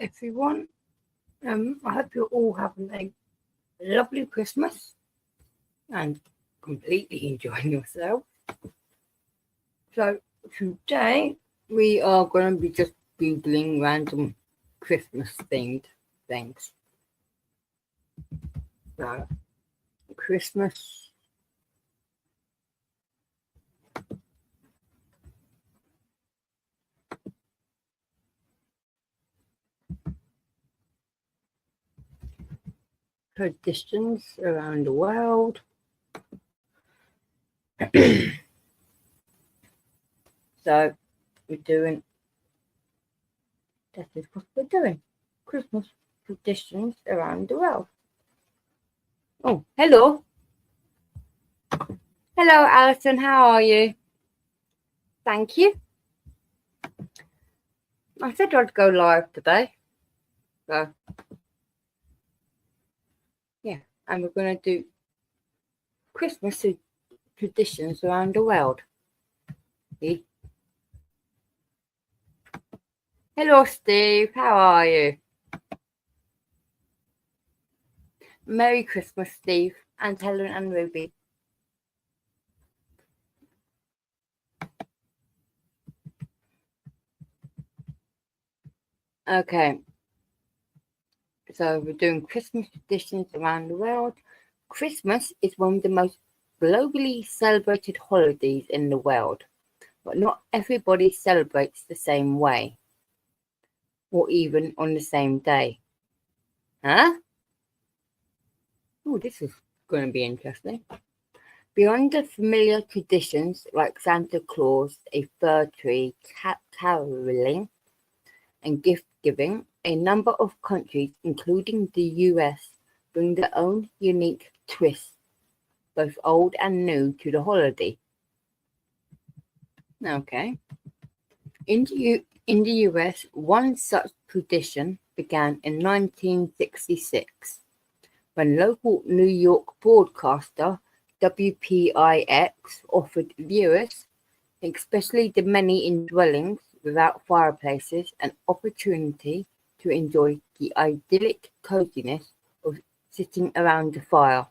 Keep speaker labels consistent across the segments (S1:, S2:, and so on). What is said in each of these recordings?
S1: everyone. I hope you're all having a lovely Christmas and completely enjoying yourself. So today we are going to be just googling random Christmas themed things. So Christmas. Traditions around the world. So we're doing, that is what we're doing. Christmas traditions around the world. Oh, hello. Hello, Alison. How are you? Thank you. I said I'd go live today. So, yeah. And we're going to do Christmas traditions around the world. See? Hello, Steve. How are you? Merry Christmas, Steve, and Helen and Ruby. Okay. So we're doing Christmas traditions around the world. Christmas is one of the most globally celebrated holidays in the world, but not everybody celebrates the same way, or even on the same day. Huh? Oh, this is going to be interesting. Beyond the familiar traditions like Santa Claus, a fir tree, caroling, and gift giving, a number of countries, including the US, bring their own unique twists, both old and new, to the holiday. Okay. In the US, one such tradition began in 1966 when local New York broadcaster WPIX offered viewers, especially the many in dwellings without fireplaces, an opportunity to enjoy the idyllic coziness of sitting around the fire.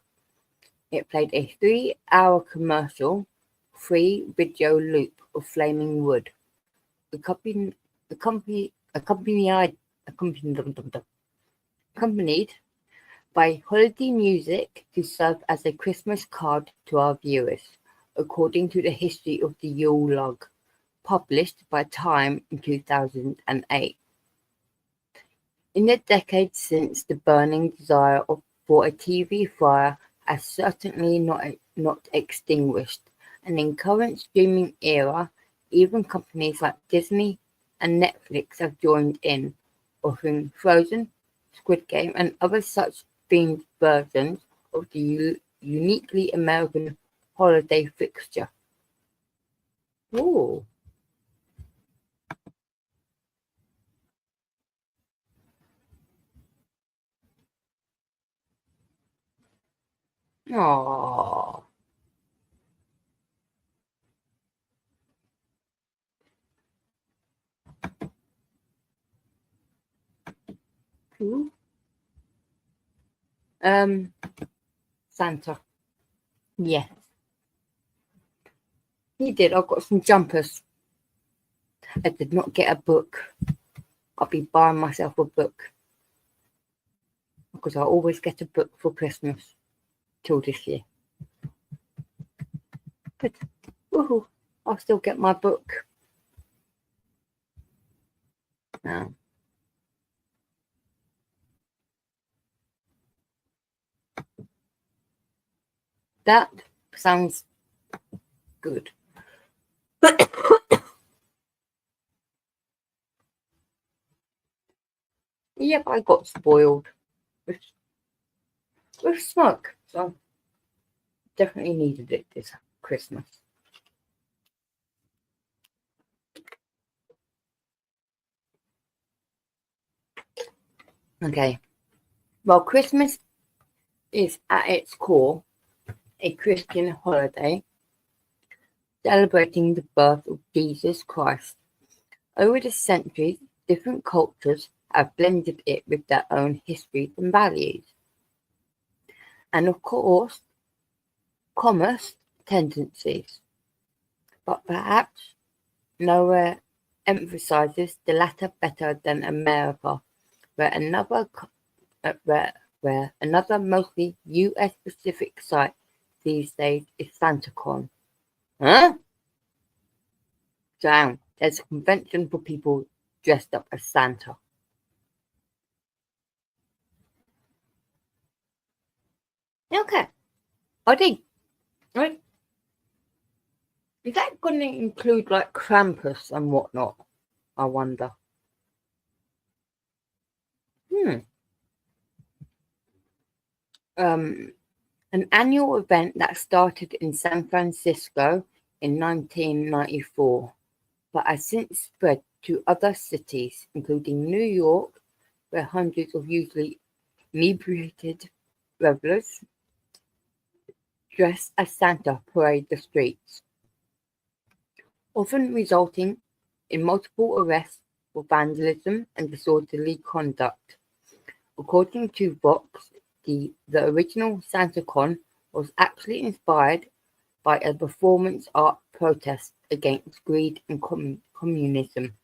S1: It played a 3-hour commercial, free video loop of flaming wood, accompanied by holiday music to serve as a Christmas card to our viewers, according to the history of the Yule log, published by Time in 2008. In the decades since, the burning desire for a TV fire has certainly not extinguished, and in current streaming era, even companies like Disney and Netflix have joined in, offering Frozen, Squid Game, and other such themed versions of the uniquely American holiday fixture. Ooh. Aww. Who? Santa. Yes. He did. I got some jumpers. I did not get a book. I'll be buying myself a book. Because I always get a book for Christmas. Till this year. But, woohoo, I'll still get my book. Now. That sounds good. Yep, I got spoiled with smoke, so definitely needed it this Christmas. Okay, well, Christmas is at its core a Christian holiday celebrating the birth of Jesus Christ. Over the centuries, different cultures have blended it with their own histories and values. And of course, commerce tendencies, but perhaps nowhere emphasizes the latter better than America, where another mostly US Pacific site these days is SantaCon. Huh? Damn, there's a convention for people dressed up as Santa. Okay, I think, right? Is that going to include like Krampus and whatnot? I wonder. An annual event that started in San Francisco in 1994, but has since spread to other cities, including New York, where hundreds of usually inebriated revelers dressed as Santa parade the streets, often resulting in multiple arrests for vandalism and disorderly conduct. According to Vox, the original SantaCon was actually inspired by a performance art protest against greed and communism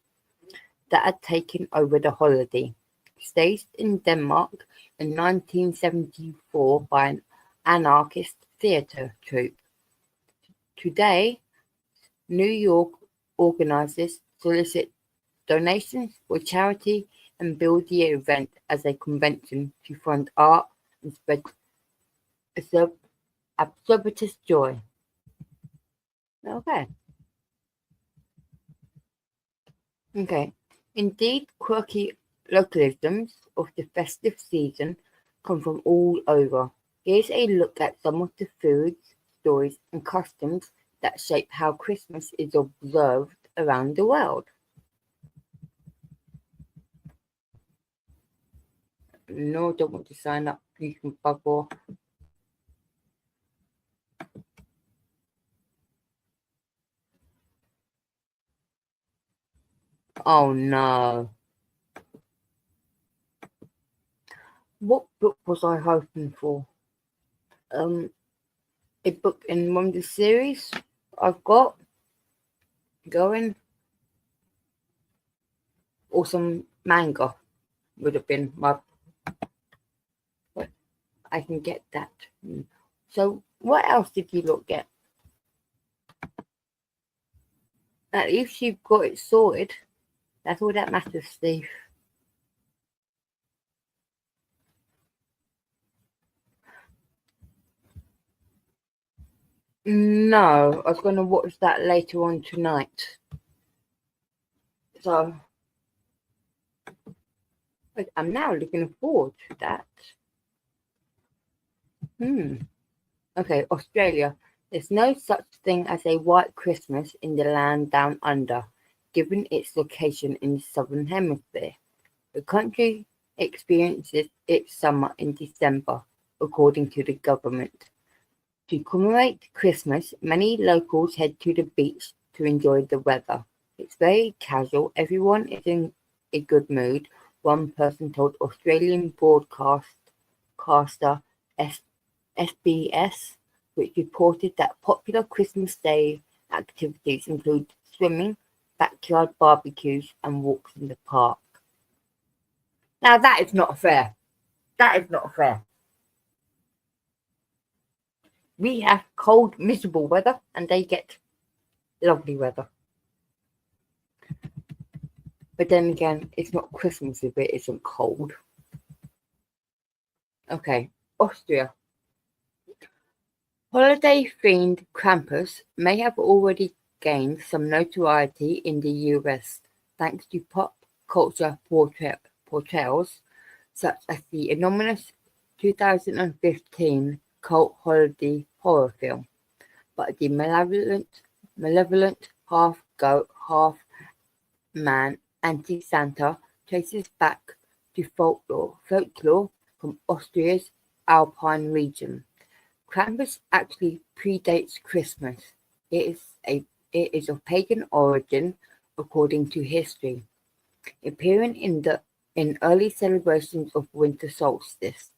S1: that had taken over the holiday. Staged in Denmark in 1974 by an anarchist theatre troupe. Today, New York organizers solicit donations for charity and build the event as a convention to fund art and spread absurdist joy. Okay. Indeed, quirky localisms of the festive season come from all over. Here's a look at some of the foods, stories, and customs that shape how Christmas is observed around the world. No, don't want to sign up. You can bug off. Oh no. What book was I hoping for? A book in one of the series I've got going, or some manga would have been my. But I can get that. So, what else did you look at? At least you've got it sorted. That's all that matters, Steve. No, I was going to watch that later on tonight. So, I'm now looking forward to that. Okay, Australia. There's no such thing as a white Christmas in the land down under, given its location in the southern hemisphere. The country experiences its summer in December, according to the government. To commemorate Christmas, many locals head to the beach to enjoy the weather. It's very casual, everyone is in a good mood, one person told Australian broadcaster SBS, which reported that popular Christmas Day activities include swimming, backyard barbecues, and walks in the park. Now that is not fair. That is not fair. We have cold, miserable weather, and they get lovely weather. But then again, it's not Christmas if it isn't cold. Okay, Austria. Holiday-themed Krampus may have already gained some notoriety in the US thanks to pop culture portrayals such as the anonymous 2015 cult holiday horror film, but the malevolent half-goat, half-man anti-Santa traces back to folklore from Austria's Alpine region. Krampus actually predates Christmas. It is of pagan origin, according to history. Appearing in the in early celebrations of winter solstice,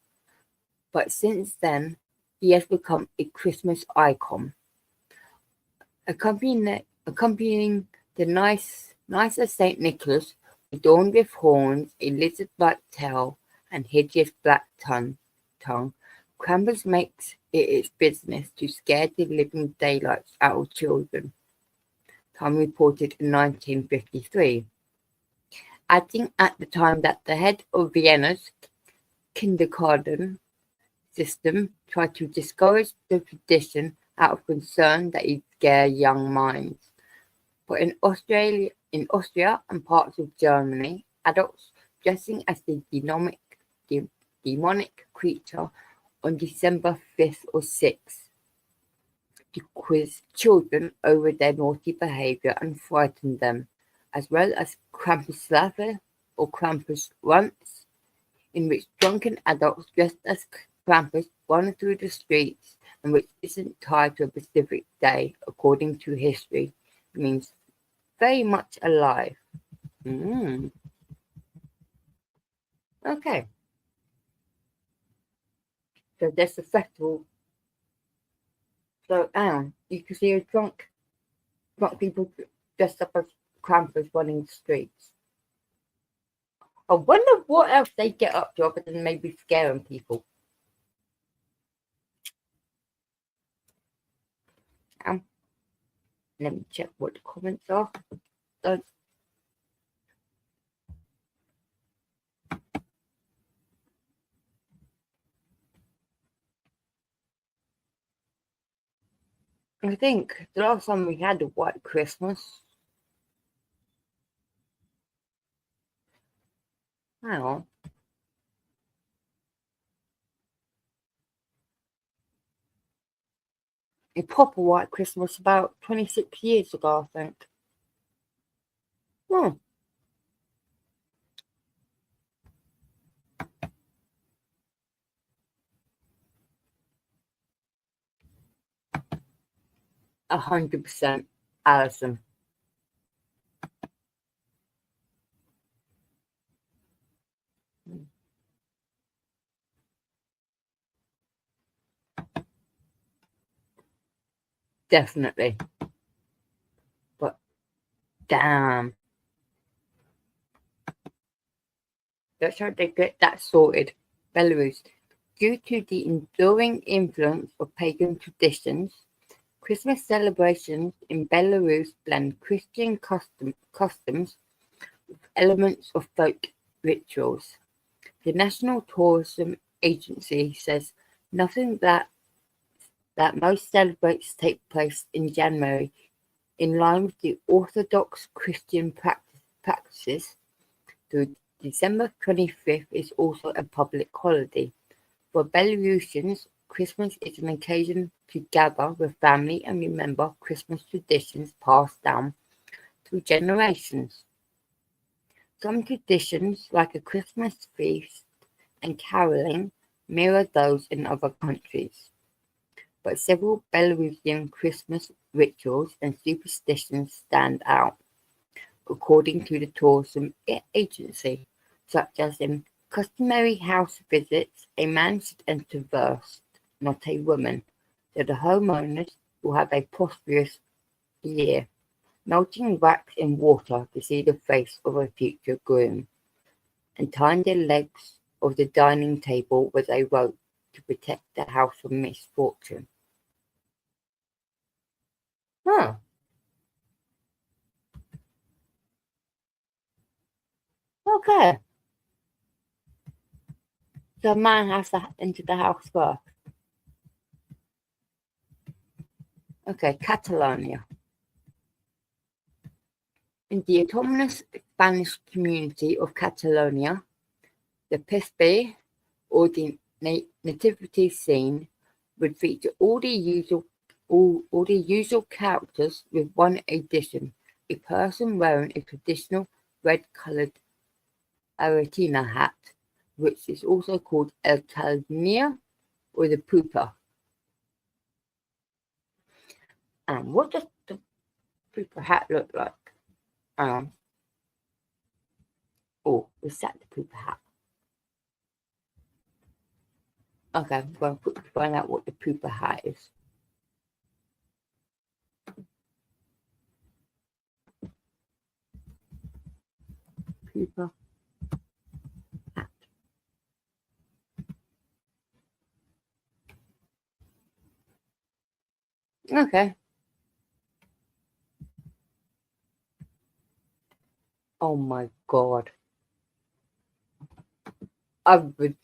S1: but since then he has become a Christmas icon, accompanying the nicer Saint Nicholas, adorned with horns, a lizard-like tail, and hideous black tongue. Krampus makes it its business to scare the living daylights out of children. Time reported in 1953, adding at the time that the head of Vienna's kindergarten system tried to discourage the tradition out of concern that it scare young minds. But in Austria and parts of Germany, adults dressing as the demonic creature on December 5th or 6th to quiz children over their naughty behavior and frighten them, as well as Krampuslauf or Krampus runts, in which drunken adults dressed as Krampus run through the streets and which isn't tied to a specific day according to history. It means very much alive. Okay. So there's a festival. So you can see a drunk people dressed up as Krampus running the streets. I wonder what else they get up to other than maybe scaring people. Let me check what the comments are. I think the last time we had a white Christmas. Hang on. A proper white Christmas about 26 years ago, I think. Hmm. A 100% Alison. Definitely. But damn. Let's hope they get that sorted. Belarus. Due to the enduring influence of pagan traditions, Christmas celebrations in Belarus blend Christian customs with elements of folk rituals. The National Tourism Agency says nothing that most celebrations take place in January in line with the Orthodox Christian practices. Through December 25th is also a public holiday. For Belarusians, Christmas is an occasion to gather with family and remember Christmas traditions passed down through generations. Some traditions, like a Christmas feast and caroling, mirror those in other countries. But several Belarusian Christmas rituals and superstitions stand out, according to the tourism agency, such as in customary house visits, a man should enter first, not a woman, so the homeowners will have a prosperous year, melting wax in water to see the face of a future groom, and tying the legs of the dining table with a rope to protect the house from misfortune. Huh. Okay. So a man has to enter the house first. Okay, Catalonia. In the autonomous Spanish community of Catalonia, the Pespe, or the nativity scene, would feature all the usual characters with one addition: a person wearing a traditional red-colored Argentina hat, which is also called el calnia or the pupa. And what does the pupa hat look like? Oh, is that the pooper hat? Okay, I'm going to find out what the pooper hat is. Pooper hat. Okay. Oh my god. I would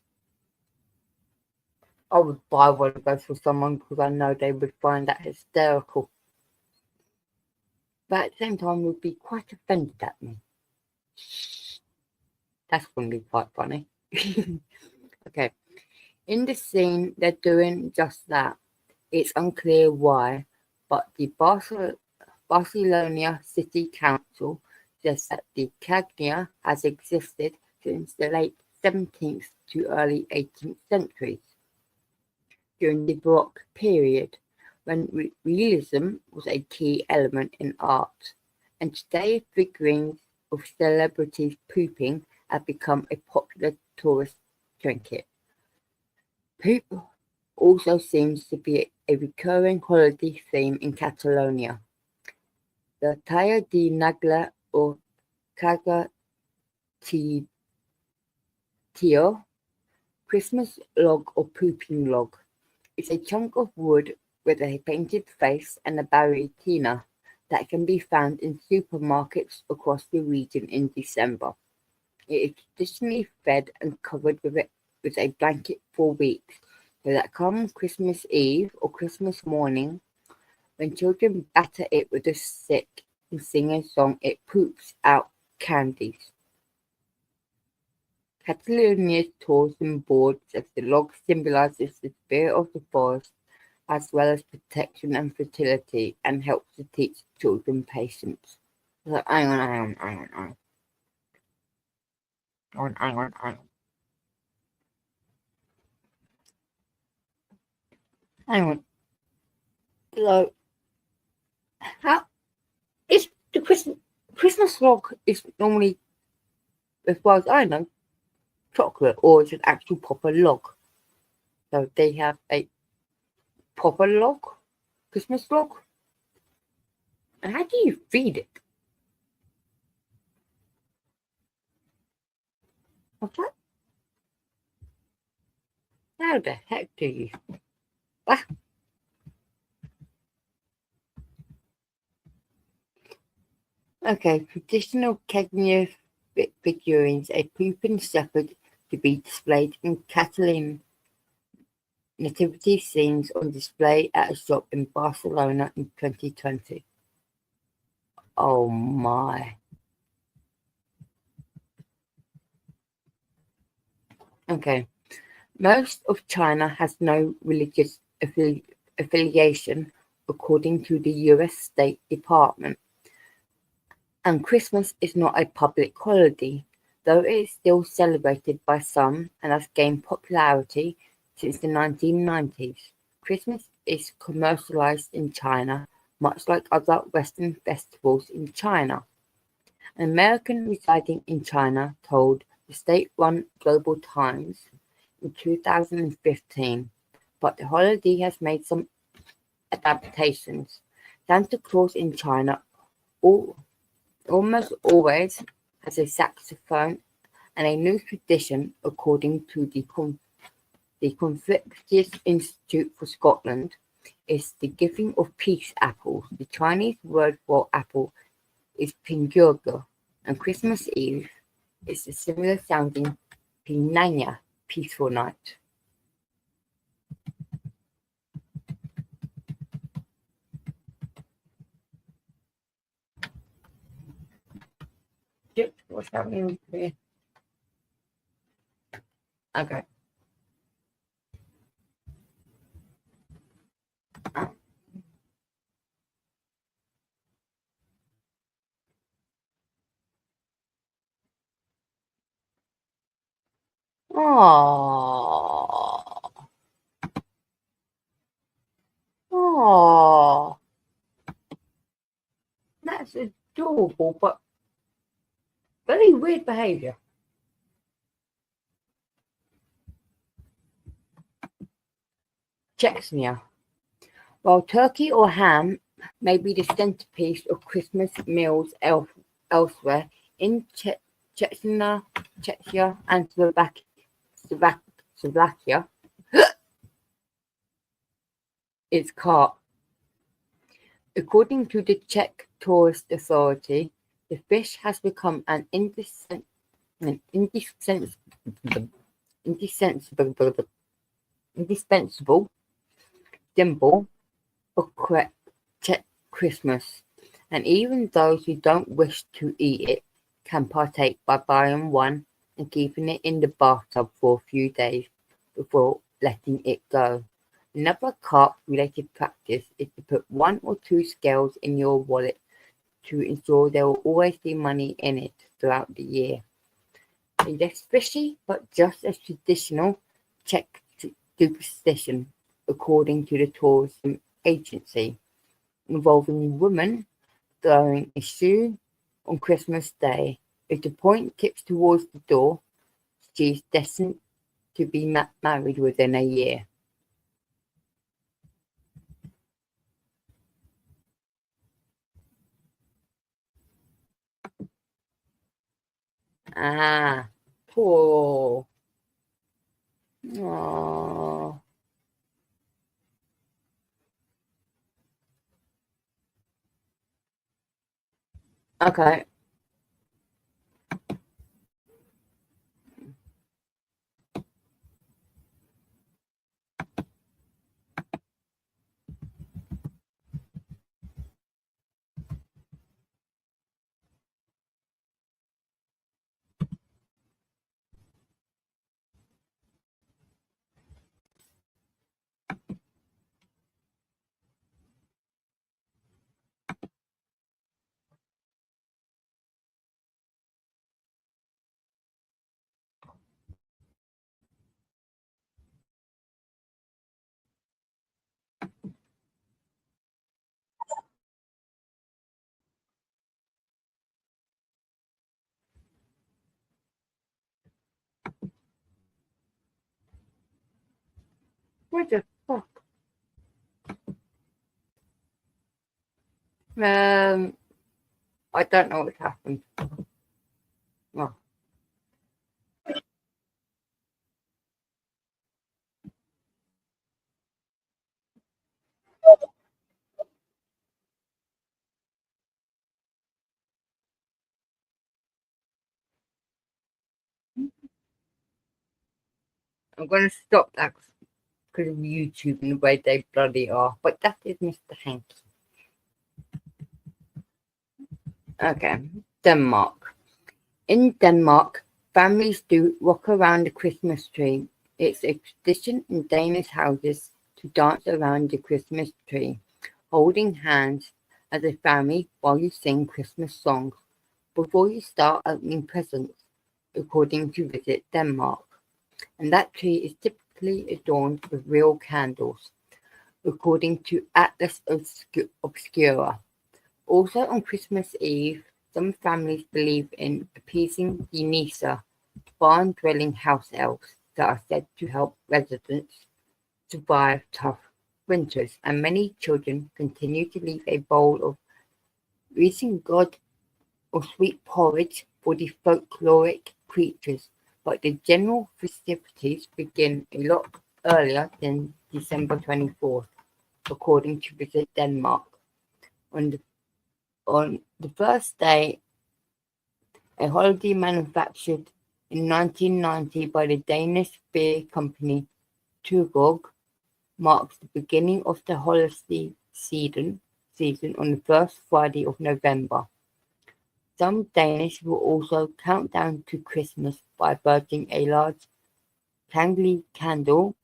S1: buy one of those for someone because I know they would find that hysterical. But at the same time would be quite offended at me. That's going to be quite funny. Okay. In the scene, they're doing just that. It's unclear why, but the Barcelona City Council says that the Cagna has existed since the late 17th to early 18th centuries, during the Baroque period, when realism was a key element in art, and today figurines of celebrities pooping have become a popular tourist trinket. Poop also seems to be a recurring holiday theme in Catalonia. The Talla de Nagla or Caga Tio Christmas log or pooping log is a chunk of wood with a painted face and a barretina that can be found in supermarkets across the region in December. It is traditionally fed and covered with a blanket for weeks, so that come Christmas Eve or Christmas morning, when children batter it with a stick and sing a song, it poops out candies. Catalonia's tourism board says the log symbolizes the spirit of the forest as well as protection and fertility, and helps to teach children patience. So, hang on. Hang on. So, how is the Christmas log is normally, as far as I know, chocolate, or is it actual proper log? So they have a proper log, Christmas log. And how do you feed it? What's that? How the heck do you? Ah. Okay, traditional Kenya figurines, a pooping shepherd to be displayed in Catalan nativity scenes on display at a shop in Barcelona in 2020. Oh my. Okay. Most of China has no religious affiliation, according to the US State Department, and Christmas is not a public holiday, though it is still celebrated by some and has gained popularity since the 1990s. Christmas is commercialized in China, much like other Western festivals in China. An American residing in China told the state-run Global Times in 2015, but the holiday has made some adaptations. Santa Claus in China almost always has a saxophone, and a new tradition, according to the Confucius Institute for Scotland, is the giving of peace apples. The Chinese word for apple is pingyuge, and Christmas Eve is the similar sounding pinanya, peaceful night. Yep, what's happening here? Okay. Oh, oh, that's adorable, but very weird behaviour. Chechnya. While turkey or ham may be the centerpiece of Christmas meals elsewhere, in Chechnya and Slovakia, it's carp. According to the Czech Tourist Authority, the fish has become an indispensable symbol of Czech Christmas, and even those who don't wish to eat it can partake by buying one and keeping it in the bathtub for a few days before letting it go. Another carp-related practice is to put one or two scales in your wallet to ensure there will always be money in it throughout the year. A less fishy but just as traditional Czech superstition, according to the tourism agency, involving women throwing a shoe on Christmas Day. If the point tips towards the door, she is destined to be married within a year. Ah, poor. Oh, okay. What the fuck? Um, I don't know what happened. Oh, I'm going to stop that because of YouTube and the way they bloody are. But that is Mr. Hanky. Okay, Denmark. In Denmark, families do walk around the Christmas tree. It's a tradition in Danish houses to dance around the Christmas tree, holding hands as a family while you sing Christmas songs before you start opening presents, according to Visit Denmark. And that tree is typically adorned with real candles, according to Atlas Obscura. Also on Christmas Eve, some families believe in appeasing the Nisa, barn-dwelling house elves that are said to help residents survive tough winters, and many children continue to leave a bowl of Isengod or sweet porridge for the folkloric creatures, but the general festivities begin a lot earlier than December 24th, according to Visit Denmark. On the, on the first day, a holiday manufactured in 1990 by the Danish beer company Tuborg marks the beginning of the holiday season on the first Friday of November. Some Danish will also count down to Christmas by burning a large Tangli candle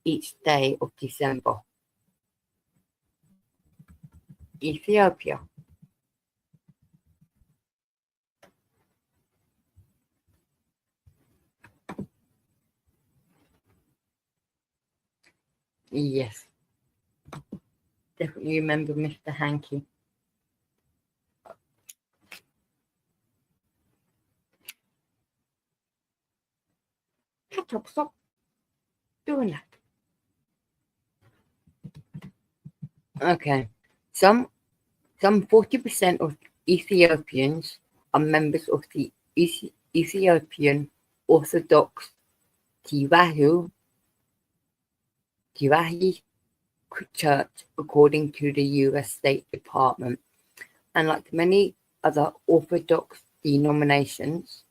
S1: each day of December. Ethiopia. Yes, definitely remember Mr. Hanky. Shut up, stop doing that. Okay. Some 40% of Ethiopians are members of the Ethiopian Orthodox Tewahi Church, according to the U.S. State Department. And like many other Orthodox denominations,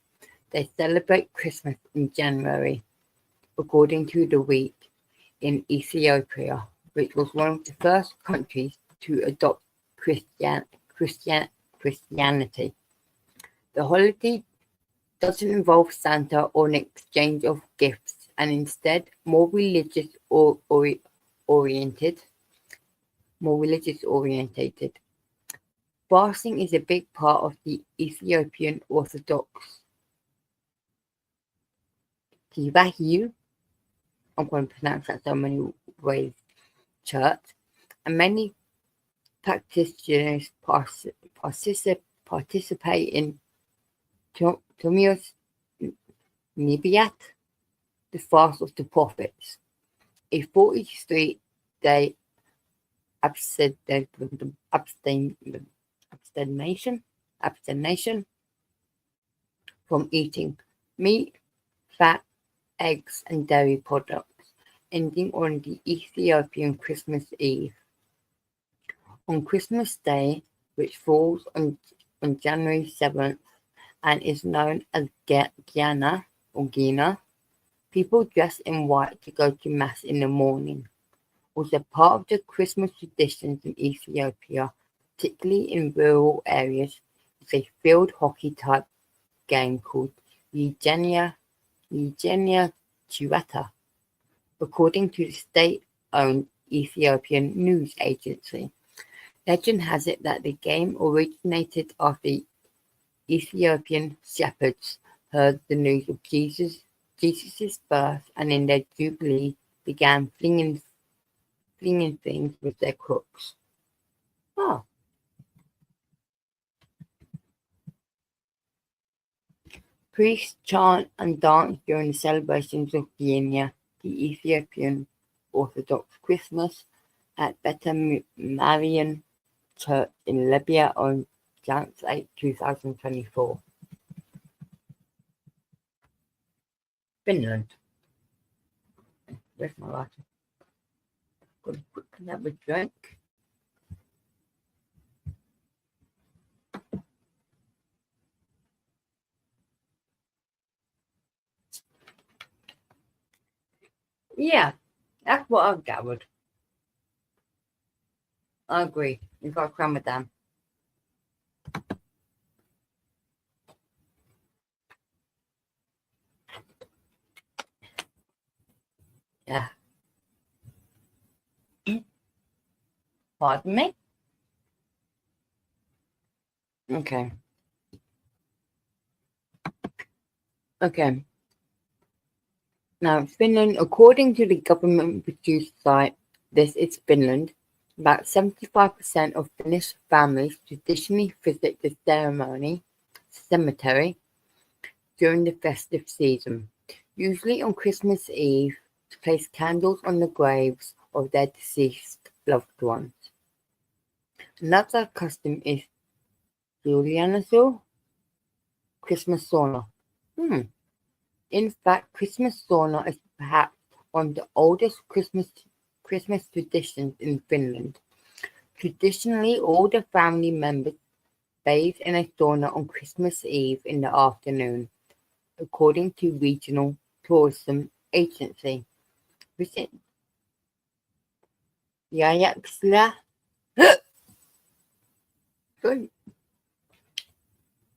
S1: they celebrate Christmas in January, according to the week in Ethiopia, which was one of the first countries to adopt Christianity. The holiday doesn't involve Santa or an exchange of gifts, and instead oriented. More religious orientated. Fasting is a big part of the Ethiopian Orthodox Tewahedo, I'm going to pronounce that so many ways, church, and many practitioners participate in Tumios Nibiat, the fast of the prophets, a 43-day abstination from eating meat, fat, eggs, and dairy products, ending on the Ethiopian Christmas Eve. On Christmas Day, which falls on January 7th and is known as Gina, people dress in white to go to Mass in the morning. Also part of the Christmas traditions in Ethiopia, particularly in rural areas, is a field hockey type game called Eugenia Chirata, according to the state-owned Ethiopian news agency. Legend has it that the game originated after Ethiopian shepherds heard the news of Jesus' birth, and in their jubilee began flinging things with their crooks. Oh. Priests chant and dance during the celebrations of Genia, the Ethiopian Orthodox Christmas, at Beta Marian Church in Libya on January 8, 2024. Finland. Where's my water? Gonna quickly have a drink. Yeah, that's what I've gathered. I agree. You've got to cram it down. Yeah. Pardon me? Okay. Okay. Now, Finland, according to the government-produced site This is Finland, about 75% of Finnish families traditionally visit the cemetery during the festive season, usually on Christmas Eve, to place candles on the graves of their deceased loved ones. Another custom is Julianasul, Christmas sauna. In fact, Christmas sauna is perhaps one of the oldest Christmas traditions in Finland. Traditionally, all the family members bathe in a sauna on Christmas Eve in the afternoon, according to regional tourism agency. Visit Yayaksla.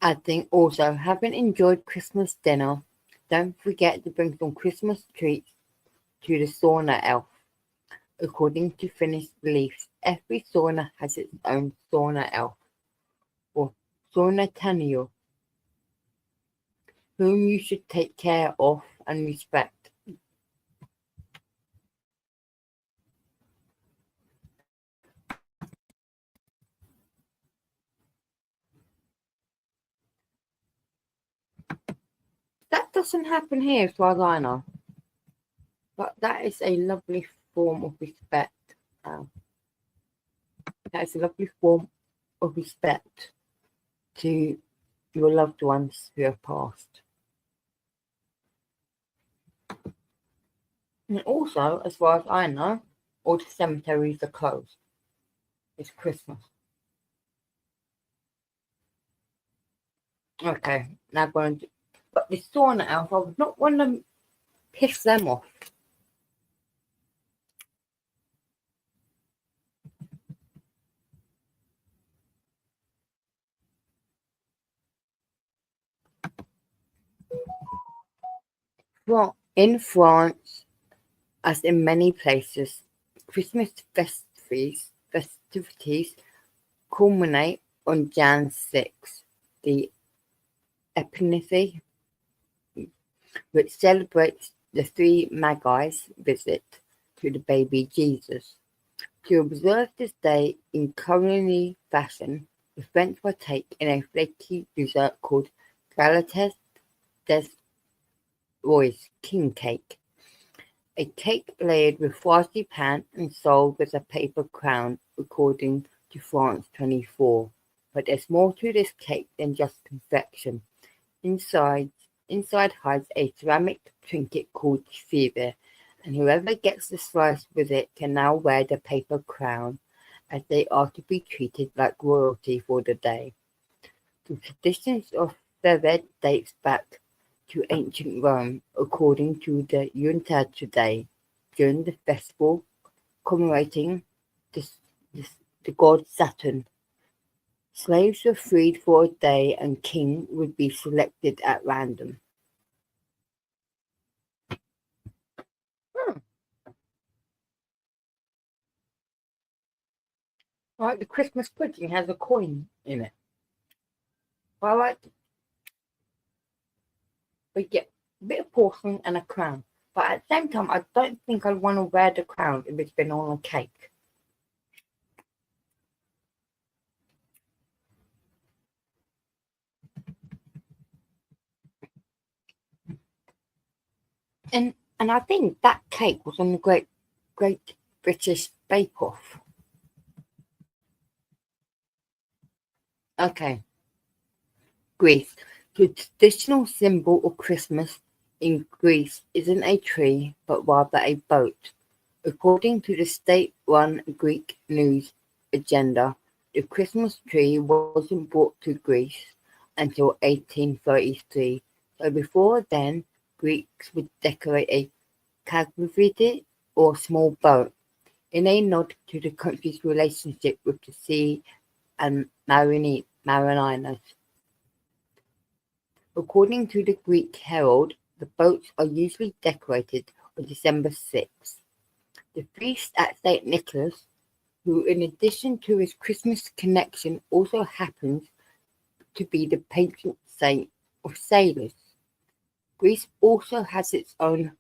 S1: Adding also, having enjoyed Christmas dinner, don't forget to bring some Christmas treats to the sauna elf. According to Finnish beliefs, every sauna has its own sauna elf, or saunatanio, whom you should take care of and respect. That doesn't happen here, as far as I know. But that is a lovely form of respect. as a lovely form of respect to your loved ones who have passed. And also, as far as I know, all the cemeteries are closed. It's Christmas. Okay, now going to... But the sauna elf, I would not want to piss them off. Well, in France, as in many places, Christmas festivities culminate on Jan 6, the Epiphany, which celebrates the three Magi's visit to the baby Jesus. To observe this day in culinary fashion, the French partake in a flaky dessert called Galettes des Rois king cake, a cake layered with frosty pan and sold with a paper crown, according to France 24. But there's more to this cake than just confection. Inside hides a ceramic trinket called feather, and whoever gets the slice with it can now wear the paper crown, as they are to be treated like royalty for the day. The traditions of feather dates back to ancient Rome, according to the Untad today. During the festival commemorating this, the god Saturn, slaves were freed for a day and king would be selected at random. Right, the Christmas pudding has a coin in it. I like we get a bit of porcelain and a crown. But at the same time, I don't think I'd want to wear the crown if it's been on a cake. And I think that cake was on the Great British Bake Off. Okay. Greece. The traditional symbol of Christmas in Greece isn't a tree, but rather a boat. According to the state-run Greek news agenda, the Christmas tree wasn't brought to Greece until 1833. So before then, Greeks would decorate a kagravidi or small boat in a nod to the country's relationship with the sea and mariners. According to the Greek Herald, the boats are usually decorated on December 6th. The feast at St. Nicholas, who in addition to his Christmas connection also happens to be the patron saint of sailors. Greece also has its own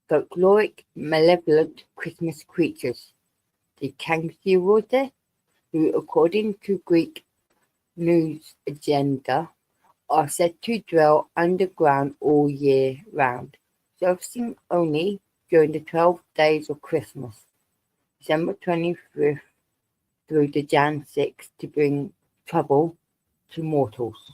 S1: folkloric malevolent Christmas creatures, the Kangaroo, who according to Greek news agenda are said to dwell underground all year round, surfacing only during the 12 days of Christmas, December 25th through to Jan 6th, to bring trouble to mortals.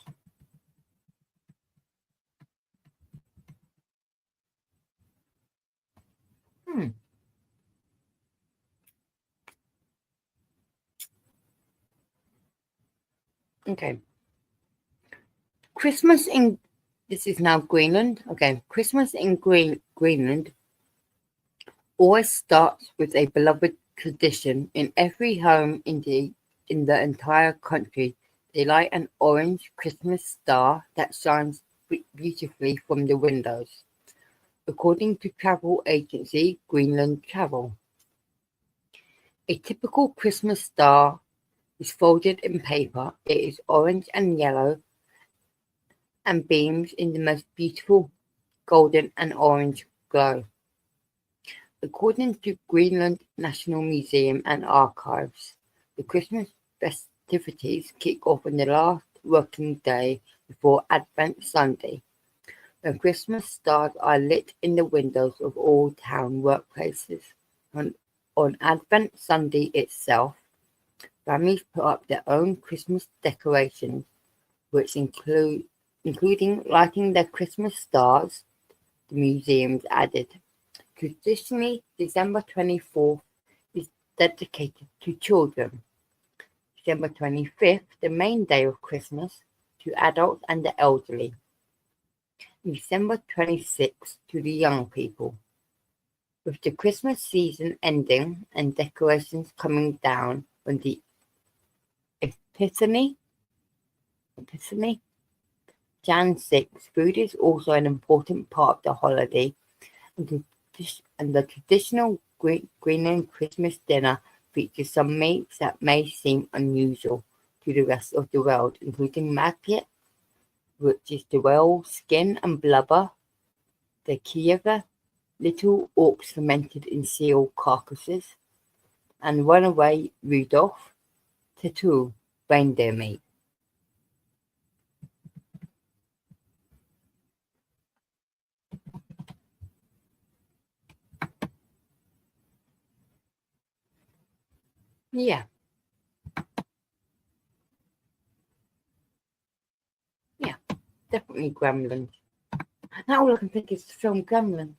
S1: Okay. Christmas in this is now Greenland. Okay, Christmas in Greenland always starts with a beloved tradition in every home in the entire country. They light an orange Christmas star that shines beautifully from the windows, according to travel agency Greenland Travel. A typical Christmas star is folded in paper. It is orange and yellow and beams in the most beautiful golden and orange glow. According to Greenland National Museum and Archives, the Christmas festivities kick off on the last working day before Advent Sunday, when Christmas stars are lit in the windows of all town workplaces. On Advent Sunday itself, Families put up their own Christmas decorations, which including lighting their Christmas stars. The museums added. Traditionally, December 24th is dedicated to children. December 25th, the main day of Christmas, to adults and the elderly. December 26th to the young people. With the Christmas season ending and decorations coming down on the Epiphany, Jan 6, food is also an important part of the holiday, and the traditional Greenland Christmas dinner features some meats that may seem unusual to the rest of the world, including magpie, which is the whale skin and blubber, the kieva, little orcs fermented in seal carcasses, and runaway Rudolph, tattoo, reindeer meat. Yeah. Yeah, definitely Gremlins. Now all I can think is the film Gremlins.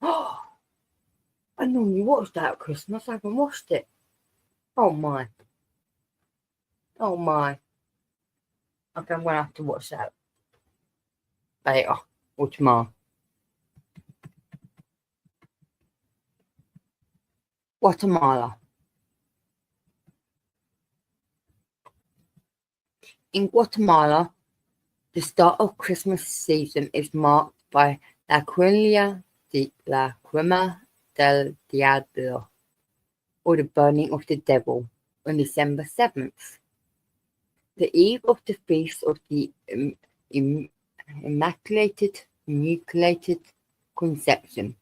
S1: Oh, I normally watch that at Christmas. I haven't watched it. Oh my. Oh my. Okay, I'm going to have to watch that later or tomorrow. Guatemala. In Guatemala, the start of Christmas season is marked by La Quilla del Diablo, or the burning of the devil, on December 7th. The eve of the feast of the Immaculate Conception.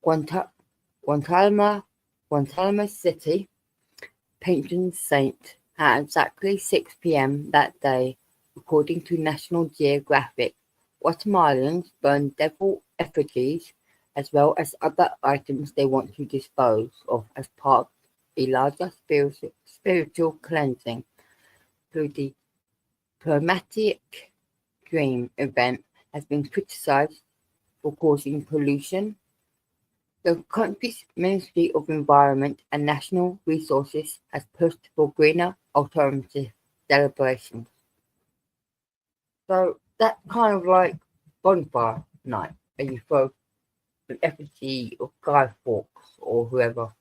S1: Guantanamo City, patron saint, at exactly 6 p.m. that day, according to National Geographic, Guatemalans burn devil effigies as well as other items they want to dispose of as part of a larger spiritual cleansing through the Climatic Dream event has been criticized for causing pollution. The country's Ministry of Environment and National Resources has pushed for greener alternative celebrations. So that's kind of like bonfire night, where you throw an effigy of Guy Fawkes or whoever.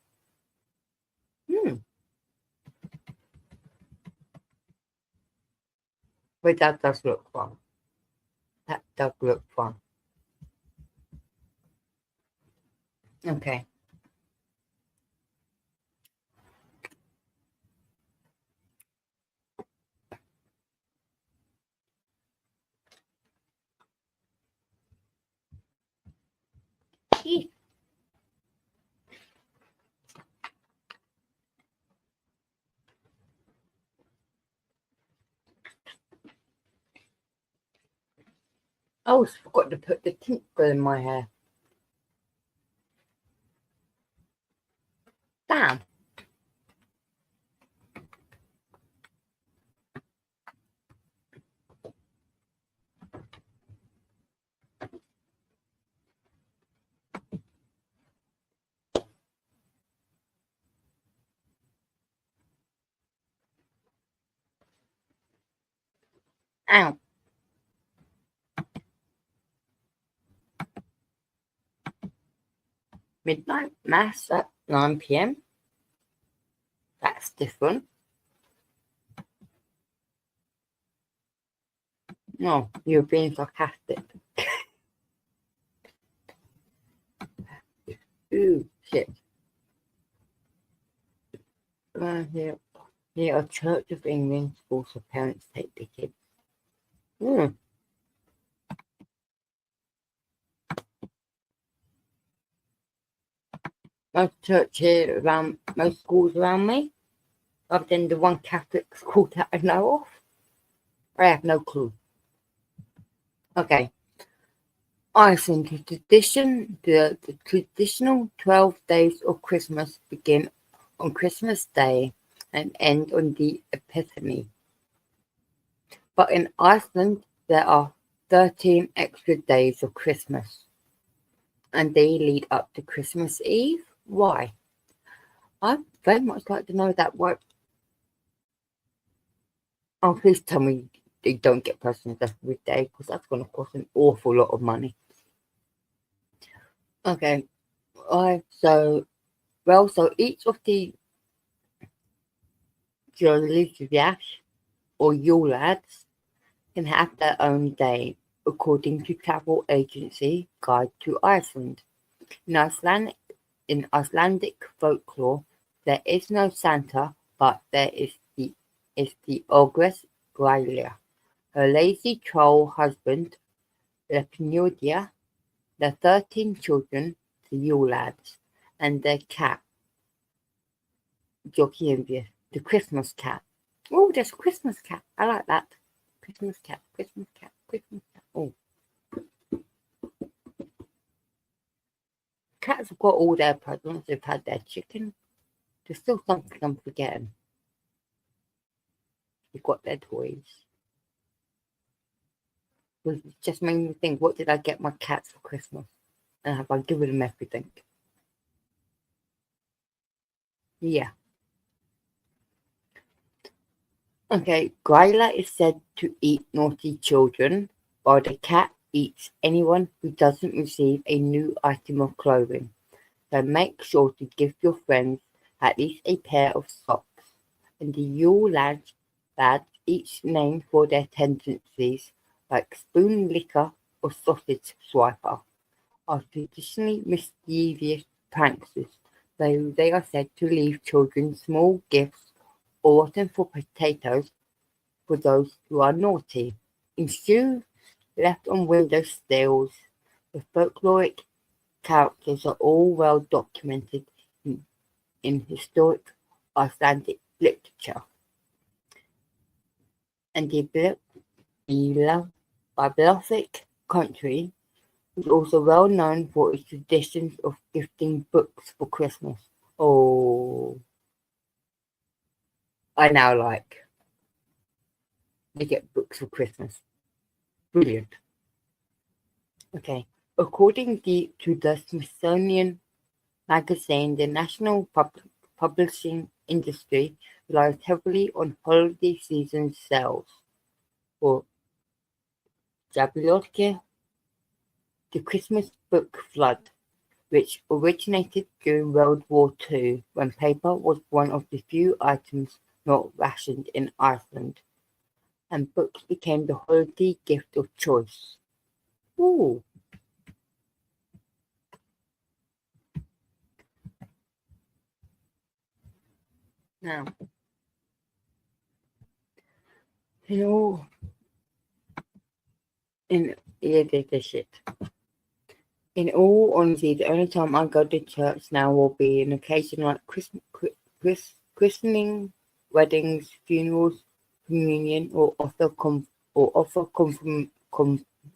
S1: But that does look fun. That does look fun. Okay. Eek. I always forgot to put the tinkle in my hair. Damn. Ow. Midnight Mass at 9 p.m. That's different. No, you're being sarcastic. Ooh, shit. Here, a Church of England school so parents take the kids. Most church here around, most schools around me, other than the one Catholic school that I know of. I have no clue. Okay. Iceland, the traditional 12 days of Christmas begin on Christmas Day and end on the Epiphany. But in Iceland, there are 13 extra days of Christmas, and they lead up to Christmas Eve. Why? I'd very much like to know that. Why? Oh, please tell me they don't get presents every day, because that's going to cost an awful lot of money. Okay, so each of the Jollyjash or Yule lads can have their own day, according to travel agency Guide to Iceland. In Icelandic folklore, there is no Santa, but there is the ogress Grylia, her lazy troll husband Lepneudia, their 13 children, the Yule lads, and their cat Jokienbjörn, the Christmas cat. Oh, there's a Christmas cat. I like that. Christmas cat, Christmas cat, Christmas cat. Oh. Cats have got all their presents. They've had their chicken. There's still something I'm forgetting. They've got their toys. It just made me think, what did I get my cats for Christmas? And have I given them everything? Yeah. Okay, Gryla is said to eat naughty children, while the cat eats anyone who doesn't receive a new item of clothing. So make sure to give your friends at least a pair of socks. And the Yule lads each named for their tendencies, like spoon licker or sausage swiper, are traditionally mischievous pranksters, though they are said to leave children small gifts or rotten for potatoes for those who are naughty. In shoes left on window sills, the folkloric characters are all well documented in historic Icelandic literature. And the bibliographic country is also well known for its traditions of gifting books for Christmas. Oh, I now like. They get books for Christmas. Brilliant. Okay. According to the Smithsonian Magazine, the national publishing industry relies heavily on holiday season sales. For Jabberwocky, the Christmas book flood, which originated during World War II, when paper was one of the few items not rationed in Iceland, and books became the holiday gift of choice. Ooh. Now, in all honesty, the only time I go to church now will be an occasion like christening, weddings, funerals, communion, or offer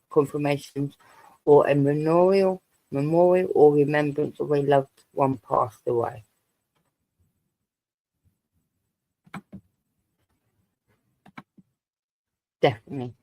S1: confirmations, or a memorial or remembrance of a loved one passed away. Definitely.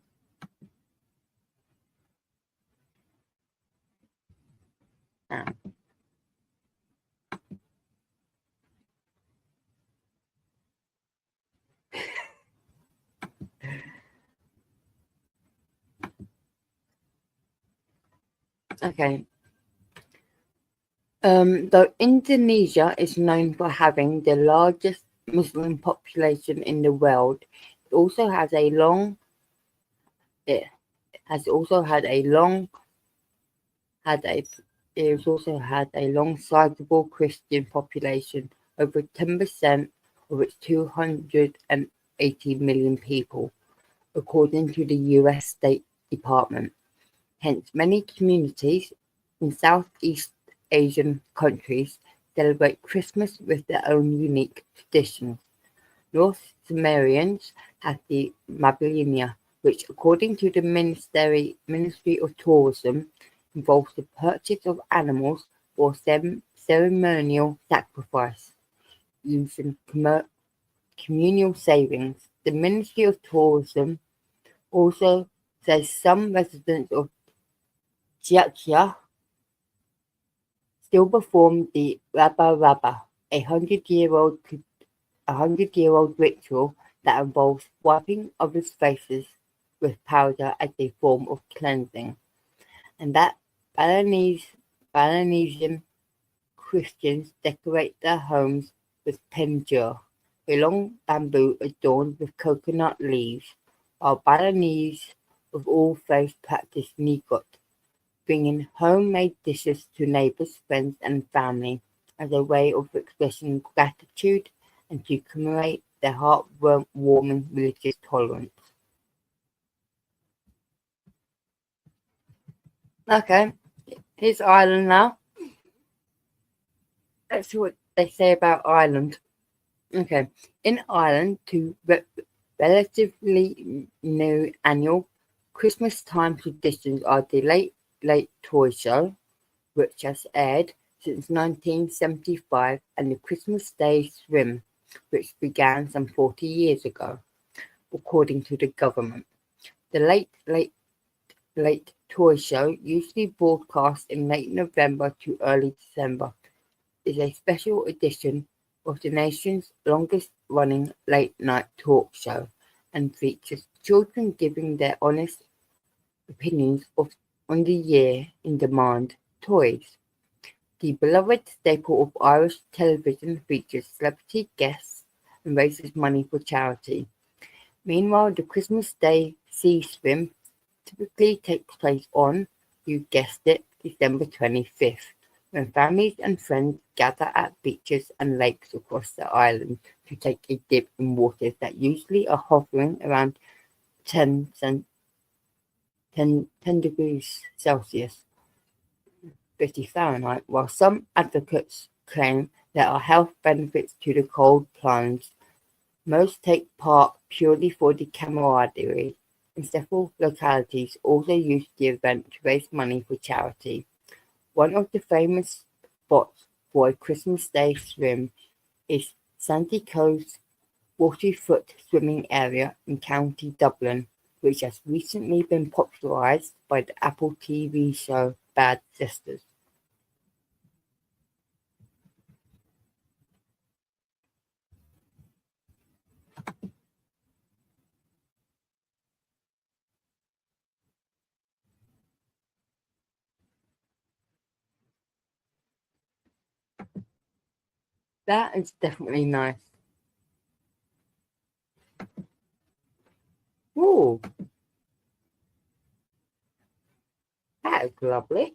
S1: Okay. Though Indonesia is known for having the largest Muslim population in the world, it also has had a long sizable Christian population, over 10% of its 280 million people, according to the US State Department. Hence, many communities in Southeast Asian countries celebrate Christmas with their own unique traditions. North Sumerians have the Mabilinia, which, according to the Ministry of Tourism, involves the purchase of animals for ceremonial sacrifice, using communal savings. The Ministry of Tourism also says some residents of Chiachia still perform the Rabba Rabba, a 100-year-old ritual that involves wiping others' faces with powder as a form of cleansing, and that Balinesian Christians decorate their homes with penjur, a long bamboo adorned with coconut leaves, while Balinese of all faiths practice nigot, bringing homemade dishes to neighbors, friends, and family as a way of expressing gratitude and to commemorate their heartwarming religious tolerance. Okay, here's Ireland now. Let's see what they say about Ireland. Okay, in Ireland, two relatively new annual Christmas time traditions are the Late Toy Show, which has aired since 1975, and the Christmas Day Swim, which began some 40 years ago, according to the government. The Late Toy Show, usually broadcast in late November to early December, is a special edition of the nation's longest-running late-night talk show and features children giving their honest opinions on the year-in-demand toys. The beloved staple of Irish television features celebrity guests and raises money for charity. Meanwhile, the Christmas Day Sea Swim typically takes place on, you guessed it, December 25th, when families and friends gather at beaches and lakes across the island to take a dip in waters that usually are hovering around 10 degrees Celsius, 50 Fahrenheit, while some advocates claim there are health benefits to the cold plunge. Most take part purely for the camaraderie, and several localities also use the event to raise money for charity. One of the famous spots for a Christmas Day swim is Sandy Cove's 40-foot swimming area in County Dublin, which has recently been popularised by the Apple TV show Bad Sisters. That is definitely nice. Ooh, that is lovely.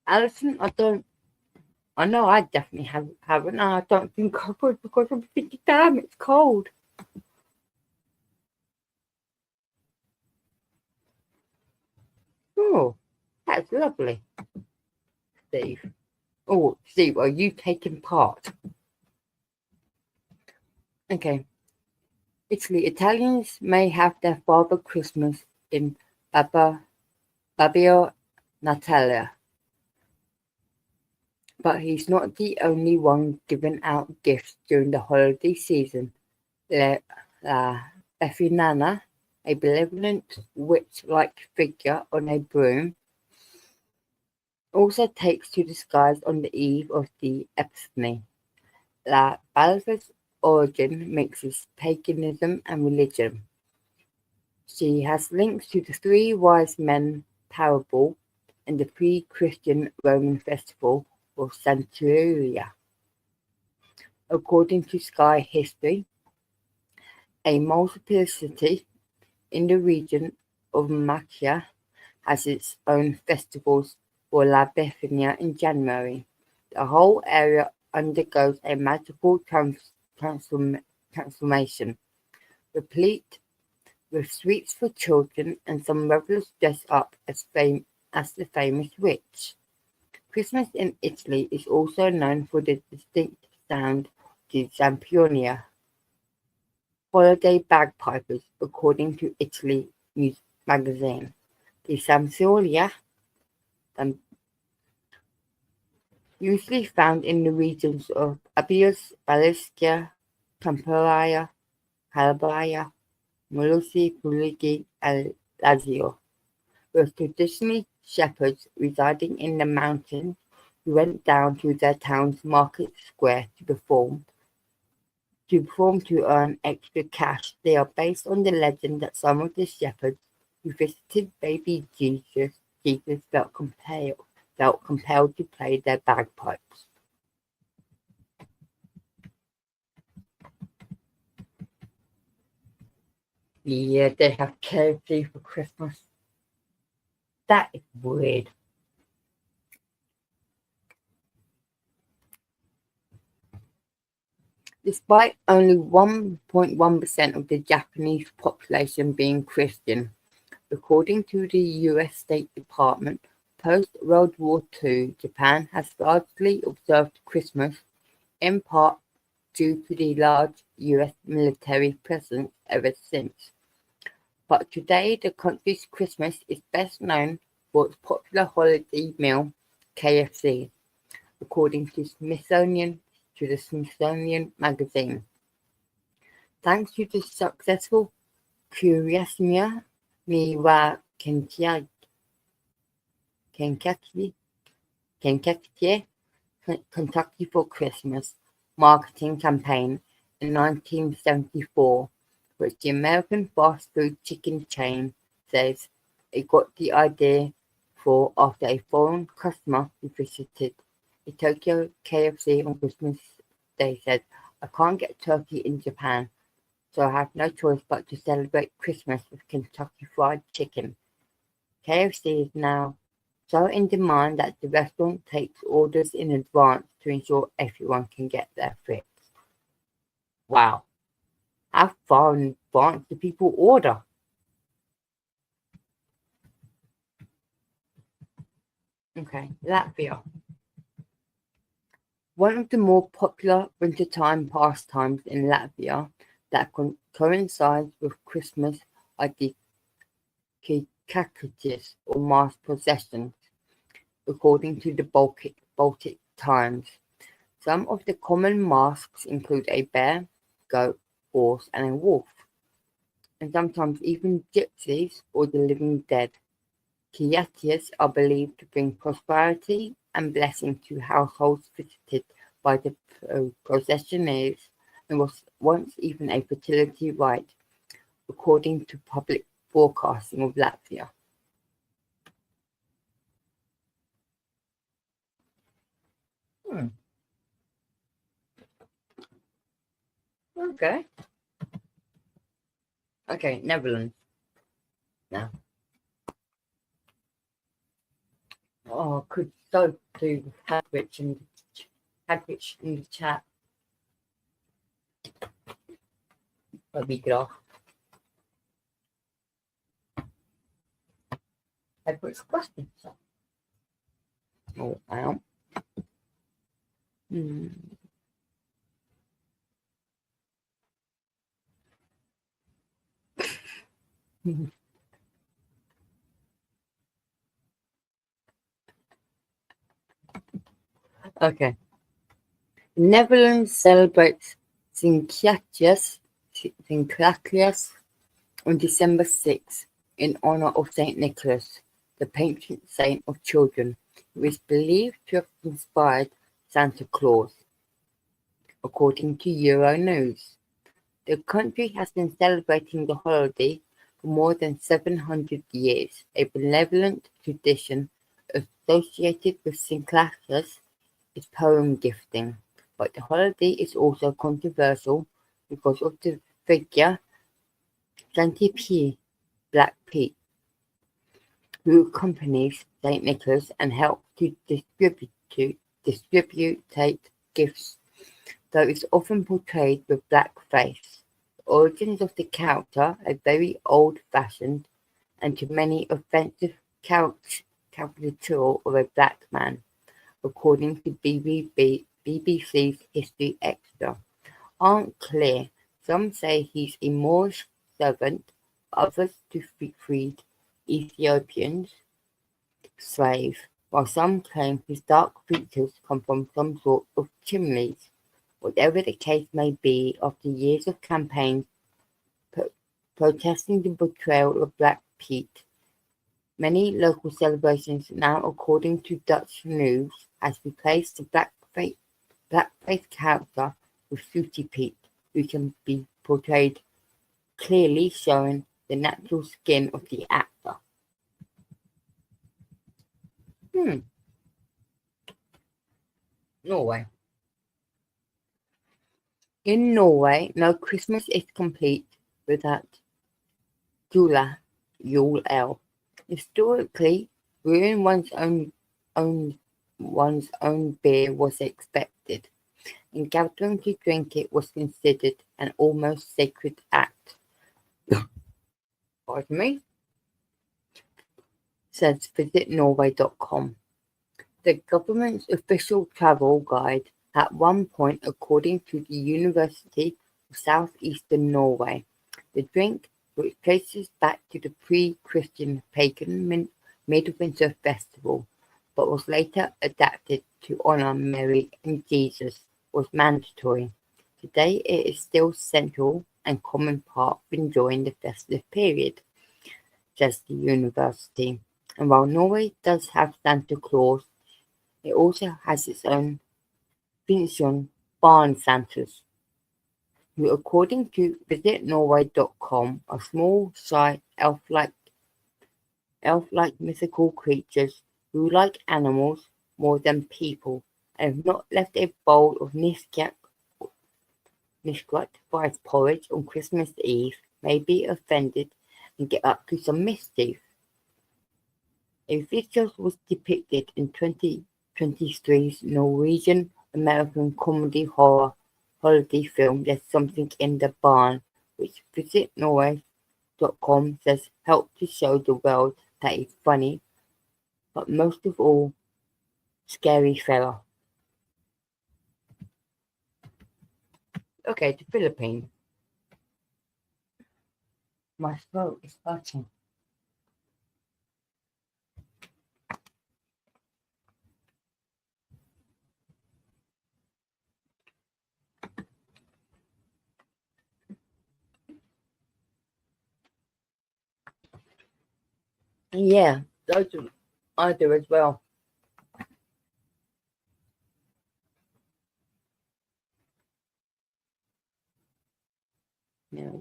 S1: Alison, I know I definitely haven't. I don't think I would because I'm thinking, damn, it's cold. Oh, that's lovely, Steve. Oh, Steve, are you taking part? Okay. Italians may have their Father Christmas in Babbo Natale, but he's not the only one giving out gifts during the holiday season. La Beffinana, a benevolent witch-like figure on a broom, also takes to the skies on the eve of the Epiphany. La Balfa's origin mixes paganism and religion. She has links to the three wise men parable and the pre-Christian Roman festival of Santeria. According to Sky History, a multiplicity in the region of Macchia has its own festivals for La Befania in January. The whole area undergoes a magical transformation, replete with sweets for children and some revelers dress up as the famous witch. Christmas in Italy is also known for the distinct sound of the zampionia, holiday bagpipers, according to Italy News magazine. The zampionia usually found in the regions of Abydos, Valencia, Campania, Calabria, Molise, Puligi, and Lazio, were traditionally shepherds residing in the mountains who went down to their town's market square to earn extra cash. They are based on the legend that some of the shepherds who visited baby Jesus felt compelled to play their bagpipes. Yeah, they have KFC for Christmas. That is weird. Despite only 1.1% of the Japanese population being Christian, according to the US State Department, post-World War II, Japan has largely observed Christmas, in part due to the large US military presence ever since. But today, the country's Christmas is best known for its popular holiday meal, KFC, according to the Smithsonian Magazine. Thanks to the successful Curiosumia ni wa Kentucky for Christmas marketing campaign in 1974, which the American fast food chicken chain says it got the idea for after a foreign customer who visited a Tokyo KFC on Christmas Day said, "I can't get turkey in Japan, so I have no choice but to celebrate Christmas with Kentucky Fried Chicken." KFC is now so in demand that the restaurant takes orders in advance to ensure everyone can get their fix. Wow, how far in advance do people order? Okay, Latvia. One of the more popular wintertime pastimes in Latvia that coincides with Christmas are the Kakatis, or mass processions, according to the Baltic Times. Some of the common masks include a bear, goat, horse, and a wolf, and sometimes even gypsies or the living dead. Kiatis are believed to bring prosperity and blessing to households visited by the processionaries and was once even a fertility rite, according to public broadcasting of Latvia. Hmm. Okay. Okay, Netherlands. Now. Oh, could so do with Hadrich in the chat. Let me get off. Hadrich's question. Oh, I am. Hmm. Okay. Netherlands celebrates Sinterklaas on December 6th in honor of Saint Nicholas, the patron saint of children, who is believed to have inspired Santa Claus, according to Euronews. The country has been celebrating the holiday for more than 700 years. A benevolent tradition associated with Sinterklaas is poem gifting, but the holiday is also controversial because of the figure Saint Pierre, Black Pete, who accompanies Saint Nicholas and helps to distribute gifts, though it's often portrayed with black face. The origins of the character are very old-fashioned and to many offensive caricature of a black man, according to BBC's History Extra, aren't clear. Some say he's a Moorish servant, others to freed Ethiopian slave. while some claim his dark features come from some sort of chimneys. Whatever the case may be, after years of campaigns protesting the betrayal of Black Pete, many local celebrations now, according to Dutch News, has replaced the blackface character with Sooty Pete, who can be portrayed clearly showing the natural skin of the actor. Norway. In Norway, no Christmas is complete without Yule Ale. Historically, brewing one's own beer was expected, and gathering to drink it was considered an almost sacred act. Pardon me? Says visitnorway.com. The government's official travel guide at one point, according to the University of Southeastern Norway, the drink, which traces back to the pre-Christian pagan midwinter festival, but was later adapted to honor Mary and Jesus, was mandatory. Today it is still central and common part of enjoying the festive period, says the university. And while Norway does have Santa Claus, it also has its own Finnsson barn Santas, who, according to visitnorway.com, are small, shy, elf-like mythical creatures who like animals more than people, and have not left a bowl of Nishkak rice porridge on Christmas Eve, may be offended and get up to some mischief. A video was depicted in 2023's Norwegian-American comedy horror holiday film There's Something in the Barn, which visitnorway.com says helped to show the world that he's funny, but most of all, scary fella. Okay, the Philippines. My throat is hurting. Yeah, I do as well. Yeah.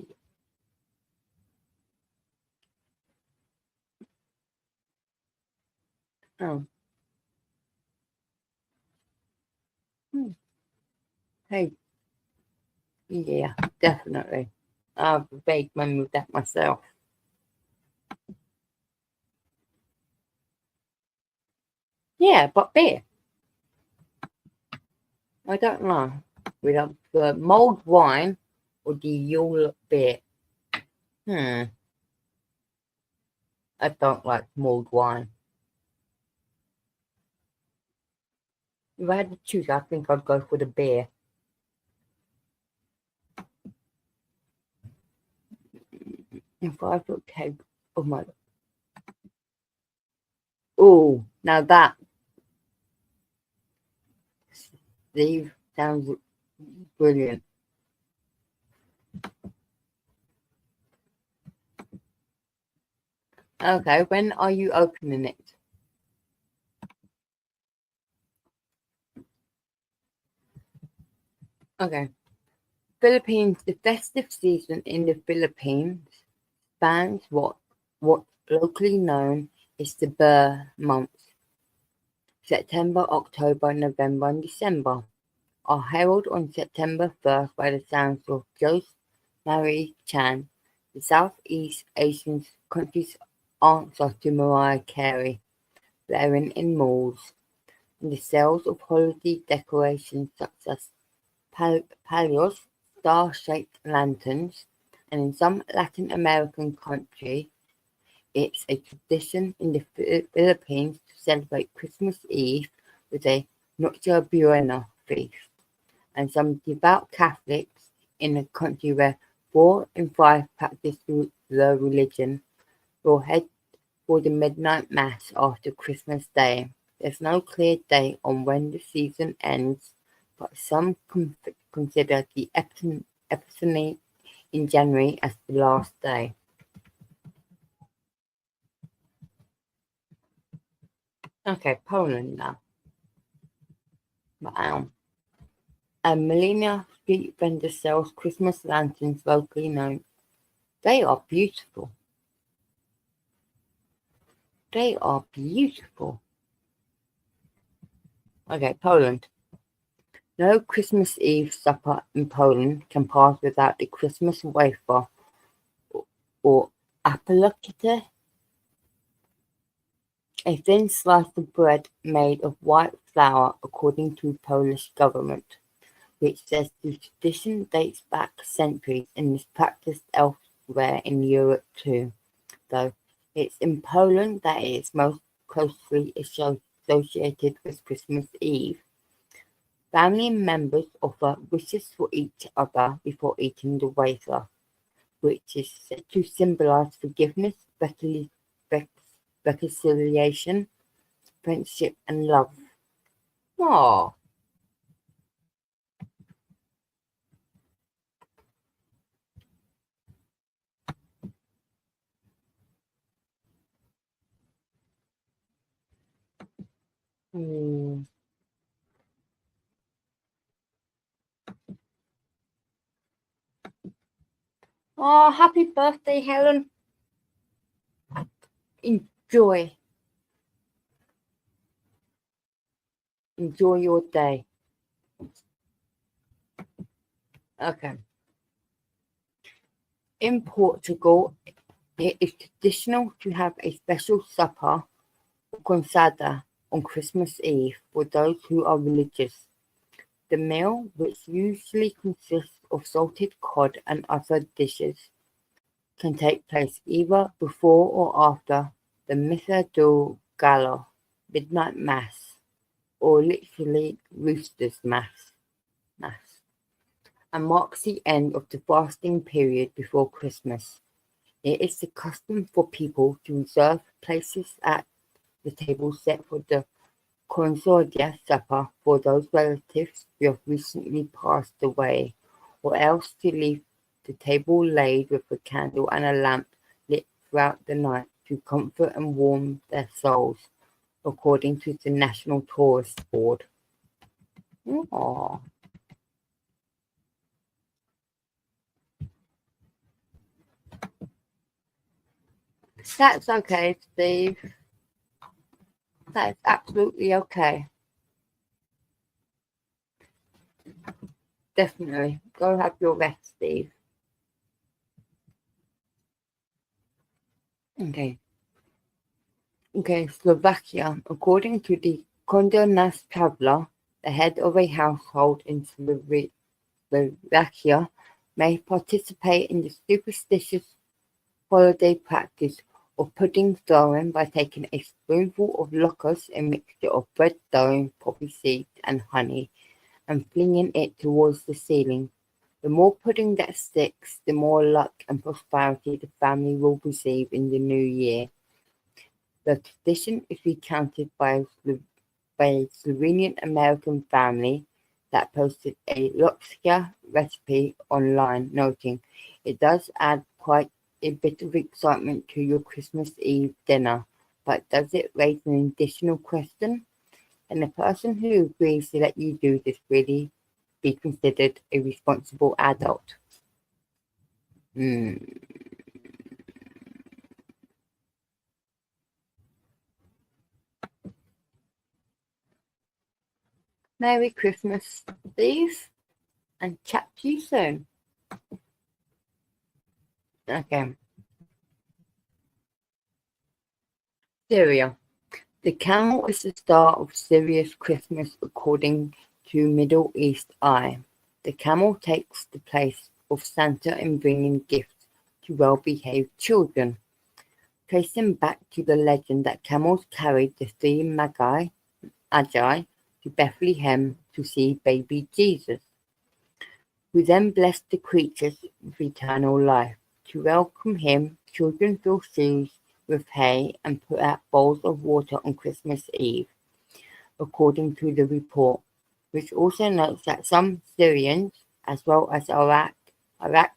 S1: Oh. Hey, yeah, definitely. I've vague memory of that myself. Yeah, but beer. I don't know. We have the mulled wine or the Yule beer. I don't like mulled wine. If I had to choose, I think I'd go for the beer. If I thought keg, oh my, oh, now that Steve sounds brilliant. Okay, when are you opening it? Okay. Philippines, the festive season in the Philippines spans what's locally known as the Ber months. September, October, November, and December are heralded on September 1st by the sounds of Jose Marie Chan, the Southeast Asian country's answer to Mariah Carey, blaring in malls, and the sales of holiday decorations such as palos, star-shaped lanterns, and in some Latin American countries, it's a tradition in the Philippines to celebrate Christmas Eve with a Noche Buena feast, and some devout Catholics in a country where 4 in 5 practice the religion will head for the midnight mass after Christmas Day, There's no clear date on when the season ends, but some consider the Epiphany in January as the last day. Okay, Poland now. Wow. A Millennia street vendor sells Christmas lanterns locally known. They are beautiful. They are beautiful. Okay, Poland. No Christmas Eve supper in Poland can pass without the Christmas wafer or apelakite, a thin slice of bread made of white flour according to Polish government, which says the tradition dates back centuries and is practiced elsewhere in Europe too, though it's in Poland that it is most closely associated with Christmas Eve. Family members offer wishes for each other before eating the wafer, which is said to symbolize forgiveness, reconciliation, friendship, and love. Aww. Mm. Oh, happy birthday, Helen. Enjoy. Enjoy your day. Okay. In Portugal, it is traditional to have a special supper, consada, on Christmas Eve for those who are religious. The meal, which usually consists of salted cod and other dishes, can take place either before or after the Missa do Galo, midnight mass, or literally Rooster's mass, and marks the end of the fasting period before Christmas. It is the custom for people to reserve places at the table set for the Concordia supper for those relatives who have recently passed away, or else to leave the table laid with a candle and a lamp lit throughout the night to comfort and warm their souls, according to the National Tourist Board. Aww. That's okay, Steve. That's absolutely okay. Definitely. Go have your rest, Steve. Okay. Okay, Slovakia. According to the Condé Nast Traveler, the head of a household in Slovakia may participate in the superstitious holiday practice of pudding throwing by taking a spoonful of locusts, a mixture of bread dough, poppy seeds, and honey, and flinging it towards the ceiling. The more pudding that sticks, the more luck and prosperity the family will receive in the new year. The tradition is recounted by a Slovenian-American family that posted a loxia recipe online, noting, "It does add quite a bit of excitement to your Christmas Eve dinner, but does it raise an additional question? Can the person who agrees to let you do this really be considered a responsible adult?" Hmm. Merry Christmas, Steve, and chat to you soon. Okay. Syria. The camel is the star of Syria's Christmas according to Middle East Eye. The camel takes the place of Santa in bringing gifts to well-behaved children, tracing back to the legend that camels carried the three Magi to Bethlehem to see baby Jesus, who then blessed the creatures with eternal life. To welcome him, children fill shoes with hay and put out bowls of water on Christmas Eve. according to the report, which also notes that some Syrians, as well as Iraq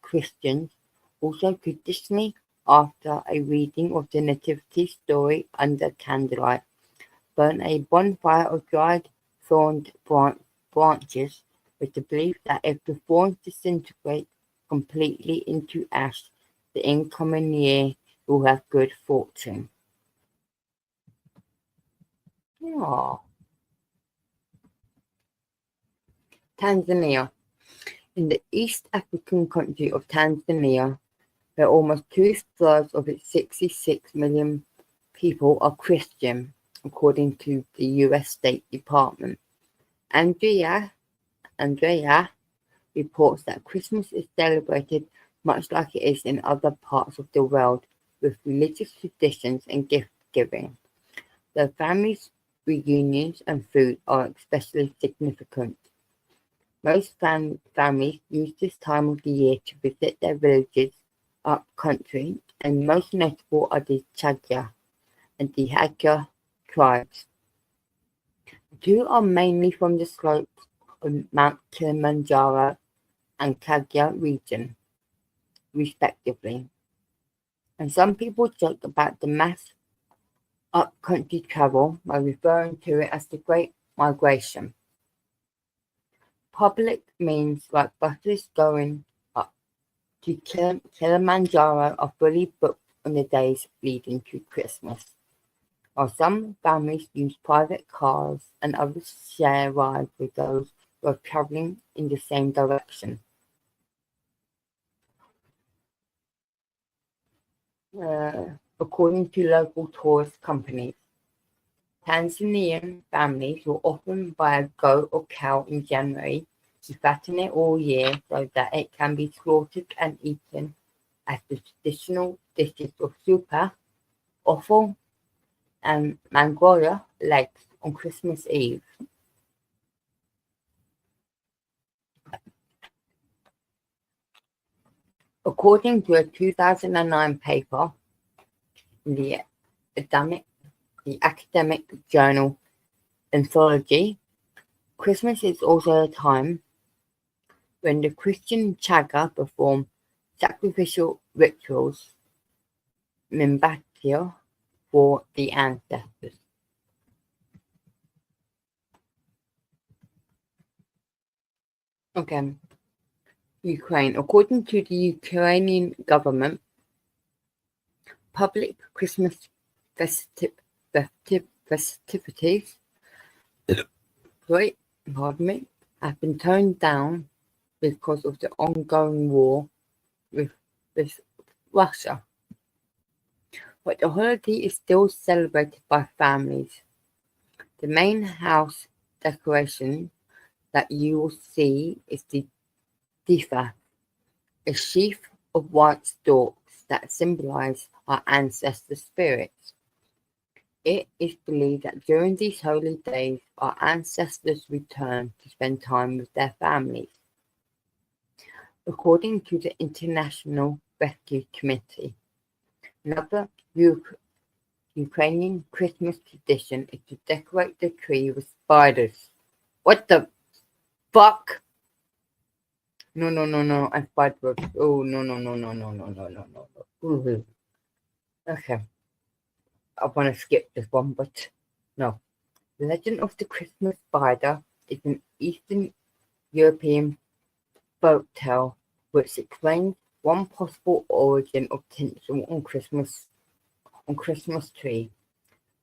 S1: Christians, also traditionally, after a reading of the Nativity story under candlelight, burn a bonfire of dried thorned branches with the belief that if the thorns disintegrate completely into ash, the incoming year will have good fortune. Aww. Tanzania. In the East African country of Tanzania, where almost two-thirds of its 66 million people are Christian, according to the US State Department. Andrea reports that Christmas is celebrated much like it is in other parts of the world, with religious traditions and gift-giving. The families' reunions and food are especially significant. Most families use this time of the year to visit their villages up country, and most notable are the Chaga and the Hakka tribes. The two are mainly from the slopes of Mount Kilimanjaro and Kagya region, respectively. And some people joke about the mass up-country travel by referring to it as the Great Migration. Public means like buses going up to Kilimanjaro are fully booked on the days leading to Christmas, while some families use private cars and others share rides with those who are traveling in the same direction. According to local tourist companies, Tanzanian families will often buy a goat or cow in January to fatten it all year so that it can be slaughtered and eaten as the traditional dishes of supa, offal, and mangoya legs on Christmas Eve. According to a 2009 paper in the academic journal Anthology, Christmas is also a time when the Christian Chaga perform sacrificial rituals, Mimbathia, for the ancestors. Okay. Ukraine. According to the Ukrainian government, public Christmas festivities have been toned down because of the ongoing war with Russia. But the holiday is still celebrated by families. The main house decoration that you will see is the Difa, a sheaf of white stalks that symbolize our ancestor spirits. It is believed that during these holy days, our ancestors return to spend time with their families. According to the International Rescue Committee, another Ukrainian Christmas tradition is to decorate the tree with spiders. What the fuck? No, and spider. Oh, no. Ooh. Okay. I want to skip this one, but no. The Legend of the Christmas Spider is an Eastern European folk tale which explains one possible origin of tinsel on Christmas tree.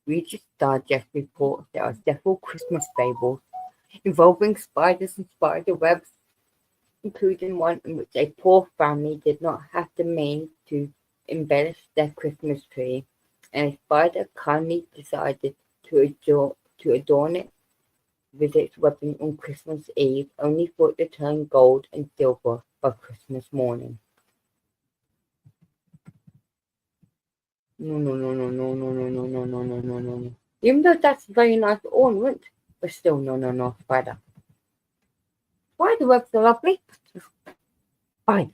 S1: Reader's Digest reports there are several Christmas fables involving spiders and spider webs, including one in which a poor family did not have the means to embellish their Christmas tree, and a spider kindly decided to adorn it with its webbing on Christmas Eve, only for it to turn gold and silver by Christmas morning. No. Even though that's a very nice ornament, but still, no, spider. Spider webs are lovely. Spiders.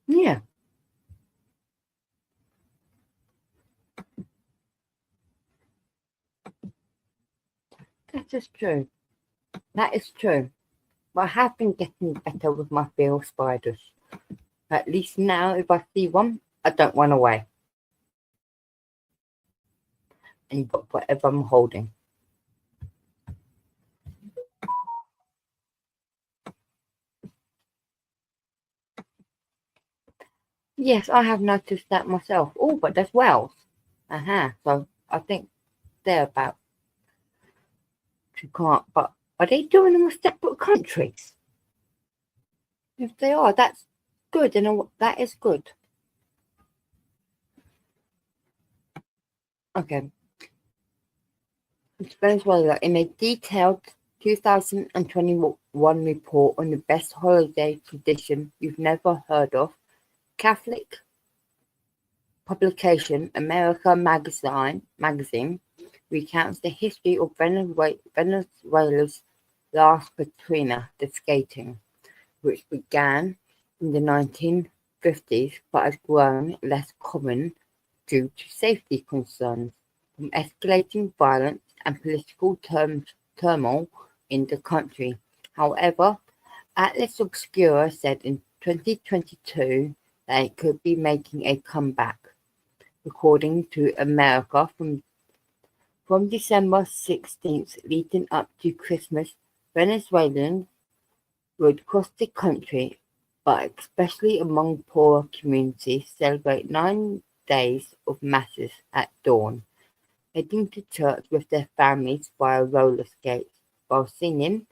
S1: Yeah. That is true. That is true. But I have been getting better with my fear of spiders. At least now, if I see one, I don't run away and got whatever I'm holding. Yes, I have noticed that myself. Oh, but there's whales. So I think they're about to can't. But are they doing them with separate countries? If they are, that's good. And that is good. Okay. Venezuela, in a detailed 2021 report on the best holiday tradition you've never heard of, Catholic publication America Magazine recounts the history of Venezuela's last Katrina, the skating, which began in the 1950s but has grown less common due to safety concerns from escalating violence and political turmoil in the country. However, Atlas Obscura said in 2022 that it could be making a comeback. According to America, from December 16th leading up to Christmas, Venezuelans would cross the country, but especially among poorer communities, celebrate 9 days of masses at dawn, heading to church with their families via roller skates, while singing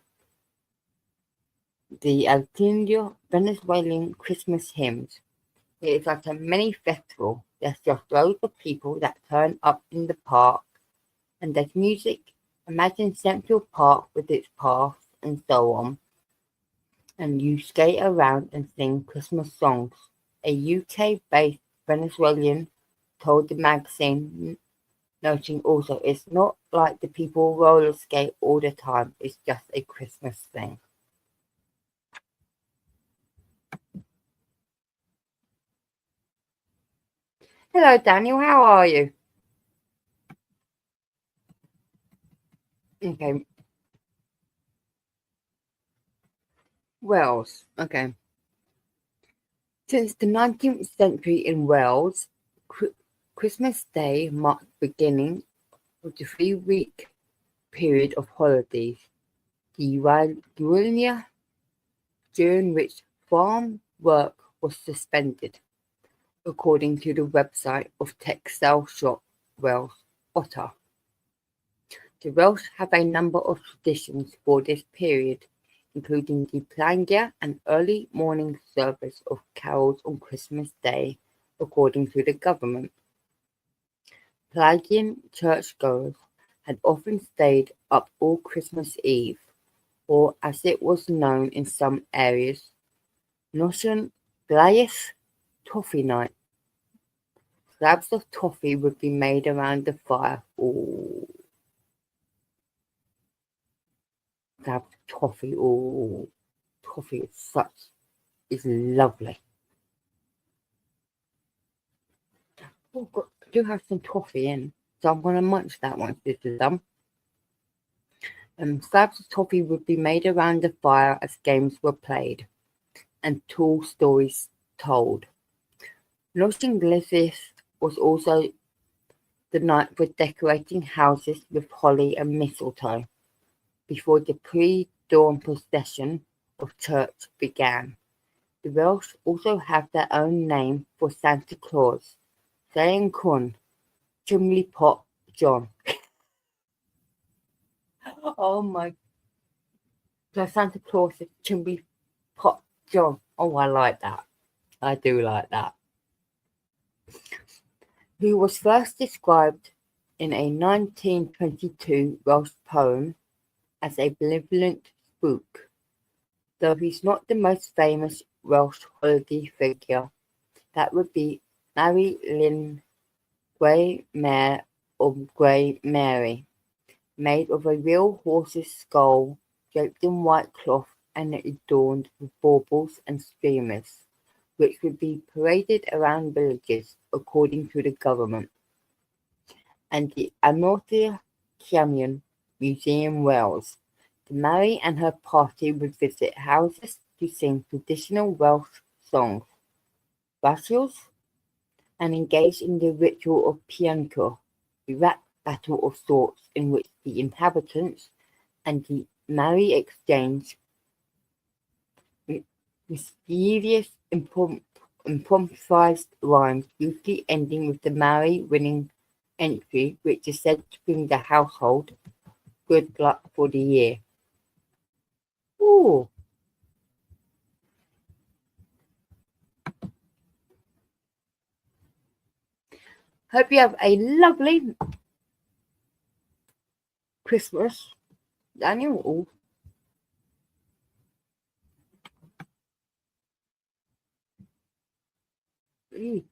S1: the Altino Venezuelan Christmas hymns. It is like a mini festival. There's just loads of people that turn up in the park, and there's music. Imagine Central Park with its paths and so on, and you skate around and sing Christmas songs. A UK-based Venezuelan told the magazine, noting also it's not like the people roller skate all the time, it's just a Christmas thing. Hello Daniel, how are you? Okay. Wales. Okay. Since the 19th century in Wales, Christmas Day marked the beginning of the 3-week period of holidays, the Rhynia, during which farm work was suspended, according to the website of textile shop Welsh Otter. The Welsh have a number of traditions for this period, including the Plangia, an early morning service of carols on Christmas Day, according to the government. Pelagian churchgoers had often stayed up all Christmas Eve, or as it was known in some areas, Noson Blaidd Toffee Night. Slabs of toffee would be made around the fire. Ooh. Slabs of toffee. Ooh. Toffee is lovely. Oh, I do have some toffee in, so I'm going to munch that once this is done. Slabs of toffee would be made around the fire as games were played and tall stories told. Noson Blaidd was also the night for decorating houses with holly and mistletoe before the pre-dawn procession of church began. The Welsh also have their own name for Santa Claus, Sayan Kun, Chimney Pot John. Oh my! So Santa Claus is Chimney Pot John. Oh, I like that. I do like that. Who was first described in a 1922 Welsh poem as a benevolent spook. Though he's not the most famous Welsh holiday figure, that would be Mary Lynn Grey Mare or Grey Mary, made of a real horse's skull, draped in white cloth and adorned with baubles and streamers, which would be paraded around villages, according to the government. And the Amalthea Camion Museum Wells. Mary and her party would visit houses to sing traditional Welsh songs, rituals, and engage in the ritual of Pianco, a rap battle of sorts in which the inhabitants and the Mary exchange mischievous improvised rhymes, usually ending with the Mary winning entry, which is said to bring the household good luck for the year. Ooh. Hope you have a lovely Christmas, Daniel. Ooh.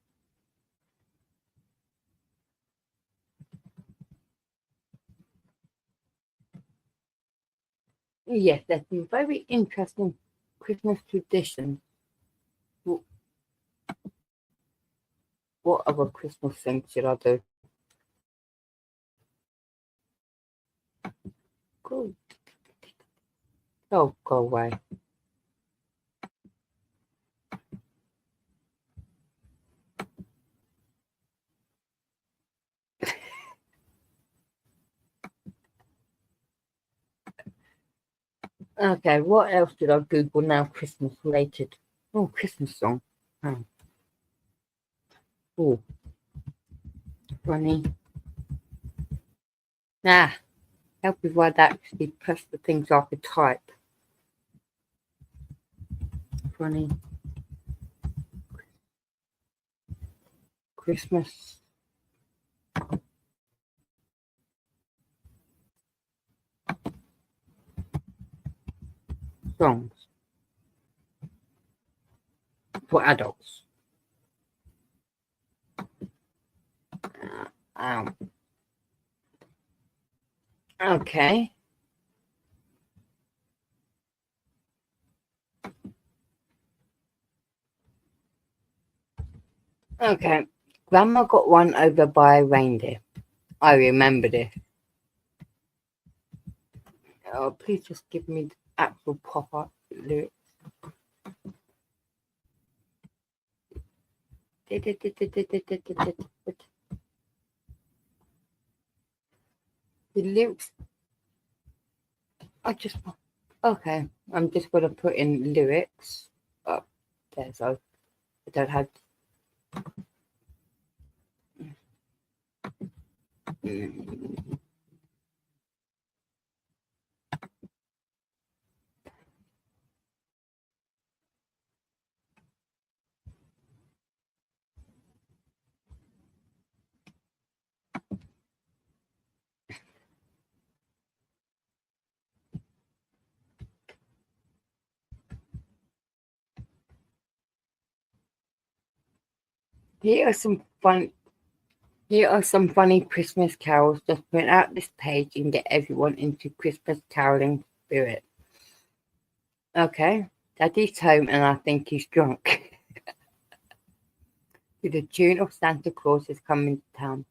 S1: Yes, there's some very interesting Christmas traditions. What other Christmas things should I do? Go, go away. Okay, what else did I Google now Christmas related? Oh, Christmas song. Oh, funny. Nah, help me why that actually press the things I could type. Funny. Christmas songs for adults. Um, okay. Okay. Grandma got run over by a reindeer. I remember this. Oh, please just give me the actual proper lyrics. The lyrics. Okay. I'm just gonna put in lyrics. Oh, there, so I don't have. Here are some fun. Here are some funny Christmas carols. Just print out this page and get everyone into Christmas caroling spirit. Okay. Daddy's home and I think he's drunk. To the tune of Santa Claus is coming to town.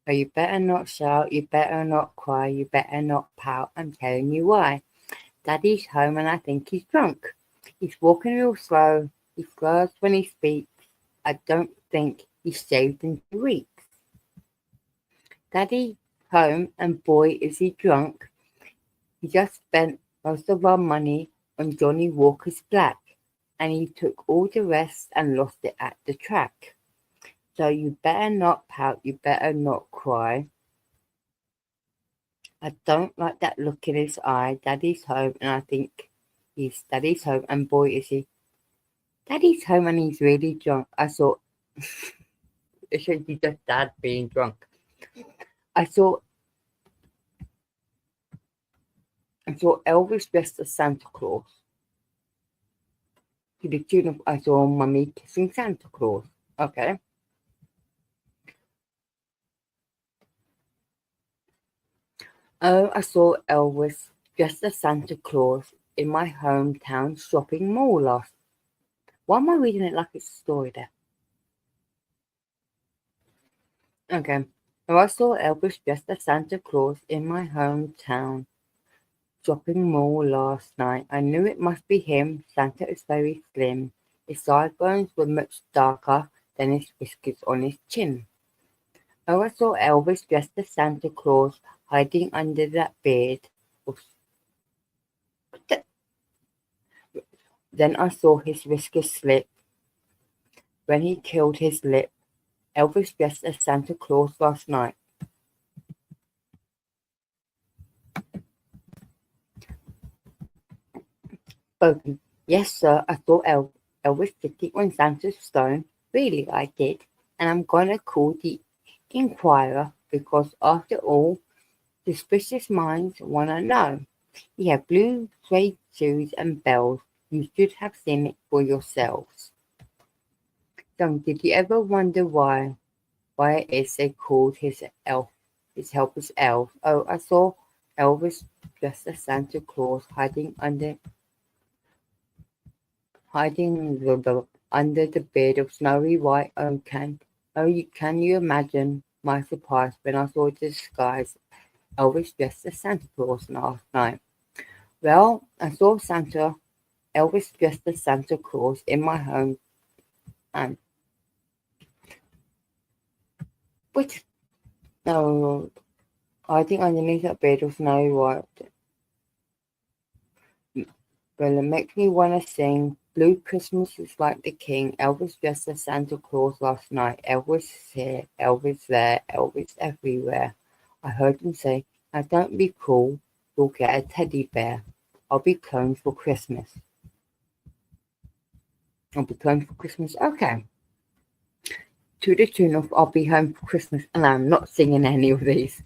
S1: Oh, you better not shout, you better not cry, you better not pout. I'm telling you why. Daddy's home and I think he's drunk. He's walking real slow. He slurs when he speaks. I don't think he's shaved in 2 weeks. Daddy home and boy is he drunk. He just spent most of our money on Johnny Walker's Black and he took all the rest and lost it at the track. So you better not pout, you better not cry. I don't like that look in his eye. Daddy's home and I think he's Daddy's home and boy is he. Daddy's home and he's really drunk. I thought it should be just dad being drunk. I saw Elvis dressed as Santa Claus. To the tune of I saw Mummy kissing Santa Claus. Okay. Oh, I saw Elvis dressed as Santa Claus in my hometown shopping mall last. Why am I reading it like it's a story there? Okay. I saw Elvis dressed as Santa Claus in my hometown shopping mall last night. I knew it must be him. Santa is very slim. His sideburns were much darker than his whiskers on his chin. I saw Elvis dressed as Santa Claus hiding under that beard. Then I saw his whiskers slip when he killed his lip. Elvis dressed as Santa Claus last night. Spoken. Yes, sir, I saw Elvis sitting on Santa's stone. Really, I did. And I'm gonna call the Inquirer because, after all, suspicious minds wanna know. He had blue suede shoes and bells. You should have seen it for yourselves. So, did you ever wonder why it is they called his helpers elves? Oh, I saw Elvis dressed as Santa Claus hiding under the bed of snowy white. Can you imagine my surprise when I saw the disguise Elvis dressed as Santa Claus last night? Well, I saw Elvis dressed as Santa Claus in my home, and but no, I think underneath that bed was snowy white. Well, it makes me want to sing. Blue Christmas is like the king. Elvis dressed as Santa Claus last night. Elvis is here, Elvis there, Elvis everywhere. I heard him say, now don't be cruel, you'll get a teddy bear. I'll be cloned for Christmas. I'll be cloned for Christmas. Okay. To the tune of I'll Be Home for Christmas. And I'm not singing any of these.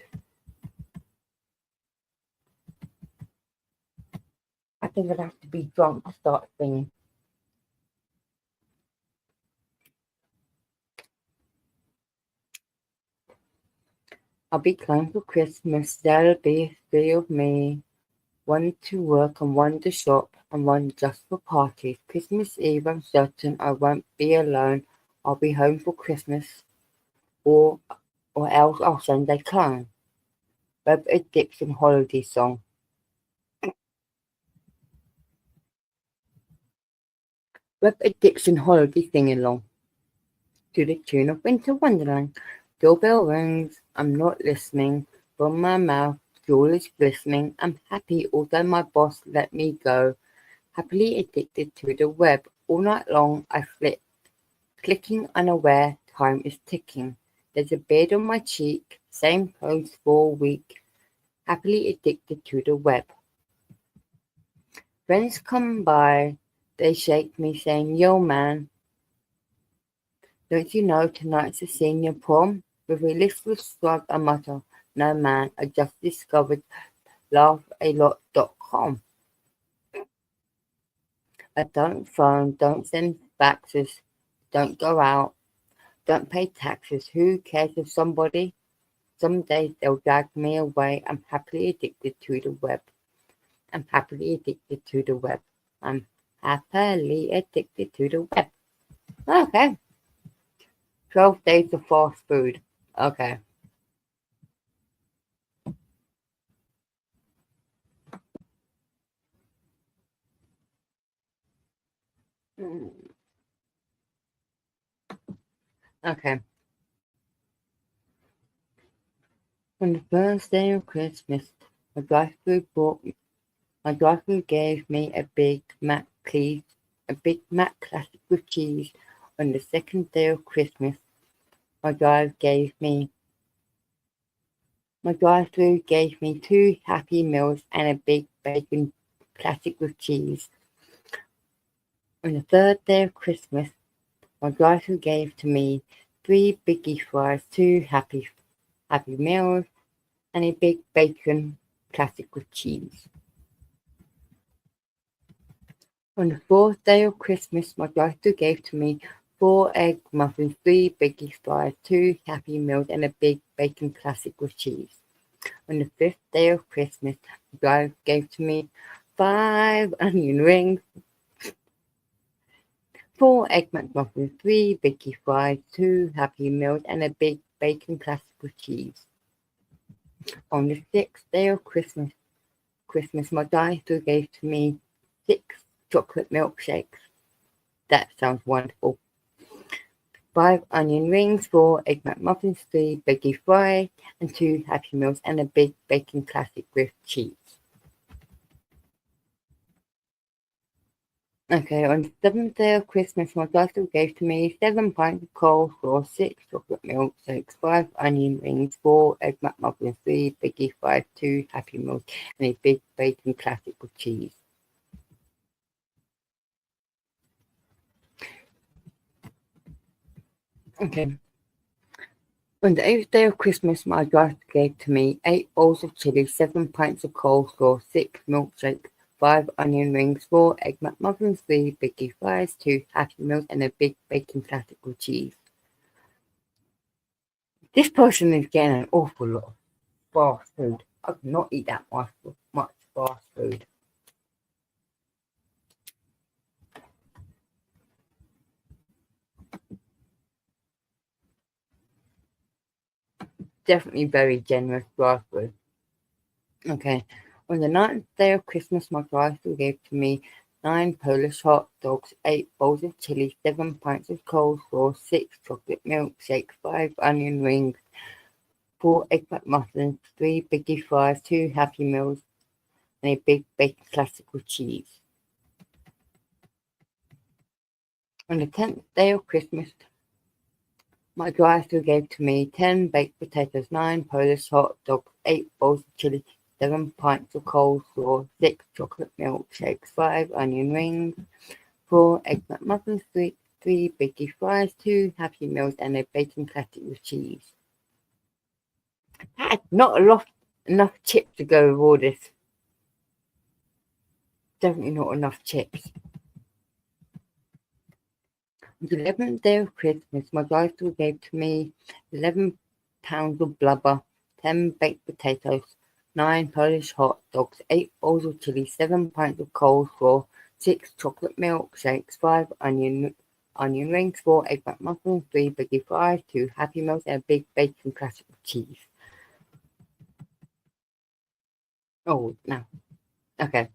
S1: I think I'd have to be drunk to start singing. I'll be cloned for Christmas. There'll be three of me. One to work and one to shop and one just for parties. Christmas Eve, I'm certain I won't be alone. I'll be home for Christmas, or else I'll send a clone. Web a Dixon holiday song. Web a Dixon holiday sing along to the tune of Winter Wonderland. Doorbell rings. I'm not listening. From my mouth, jewel is glistening. I'm happy, although my boss let me go. Happily addicted to the web. All night long I flit, clicking unaware, time is ticking. There's a beard on my cheek, same pose for a week. Happily addicted to the web. Friends come by, they shake me saying, yo man, don't you know tonight's a senior prom? With a listless shrug I mutter, no man, I just discovered laughalot.com. I don't phone, don't send faxes, don't go out, don't pay taxes. Who cares if someday they'll drag me away. I'm happily addicted to the web. I'm happily addicted to the web. I'm happily addicted to the web. Okay. 12 days of fast food. Okay. Okay. On the first day of Christmas, my drive-through gave me a Big Mac classic with cheese. On the second day of Christmas, my drive-through gave me 2 Happy Meals and a Big Bacon classic with cheese. On the third day of Christmas, my drive-through gave to me 3 Biggie Fries, 2 Happy Meals, and a Big Bacon classic with cheese. On the fourth day of Christmas, my drive-thru gave to me 4 egg muffins, 3 Biggie Fries, 2 Happy Meals, and a Big Bacon classic with cheese. On the fifth day of Christmas, my drive gave to me 5 onion rings, 4 egg McMuffins, 3 Biggie Fries, 2 Happy Meals, and a Big bacon classic with cheese. On the sixth day of Christmas, my doctor gave to me 6 chocolate milkshakes. That sounds wonderful. 5 onion rings, 4 egg McMuffins, 3 Biggie Fries, and 2 Happy Meals, and a big bacon classic with cheese. Okay, on the 7th day of Christmas, my doctor gave to me 7 pints of coleslaw, 6 chocolate milkshakes, 5 onion rings, 4 egg McMuffins, 3 Biggie Fries, 2 Happy Meals, and a big bacon classic with cheese. Okay. On the 8th day of Christmas, my doctor gave to me 8 bowls of chili, 7 pints of coleslaw, 6 milkshakes, 5 onion rings, 4 egg McMuffins, 3 Biggie Fries, 2 Happy Meals, and a big bacon classic with cheese. This person is getting an awful lot of fast food. I could not eat that much fast food. Definitely very generous fast food. Okay. On the 9th day of Christmas, my drive-thru gave to me 9 Polish hot dogs, 8 bowls of chili, 7 pints of coleslaw, 6 chocolate milkshakes, 5 onion rings, 4 egg McMuffins, 3 Biggie Fries, 2 Happy Meals, and a big bacon classic with cheese. On the 10th day of Christmas, my drive-thru gave to me 10 baked potatoes, 9 Polish hot dogs, 8 bowls of chili, 7 pints of coleslaw, 6 chocolate milkshakes, 5 onion rings, 4 egg McMuffins, 3 Biggie Fries, 2 Happy Meals, and a bacon classic with cheese. That's not enough chips to go with all this. Definitely not enough chips. On the 11th day of Christmas, my drive-thru gave to me 11 pounds of blubber, 10 baked potatoes, 9 Polish hot dogs, 8 bowls of chili, 7 pints of coleslaw, 6 chocolate milkshakes, 5 onion rings, 4 egg McMuffins, 3 Biggie Fries, 2 Happy Meals, and a big bacon classic with cheese. Oh, no. Okay.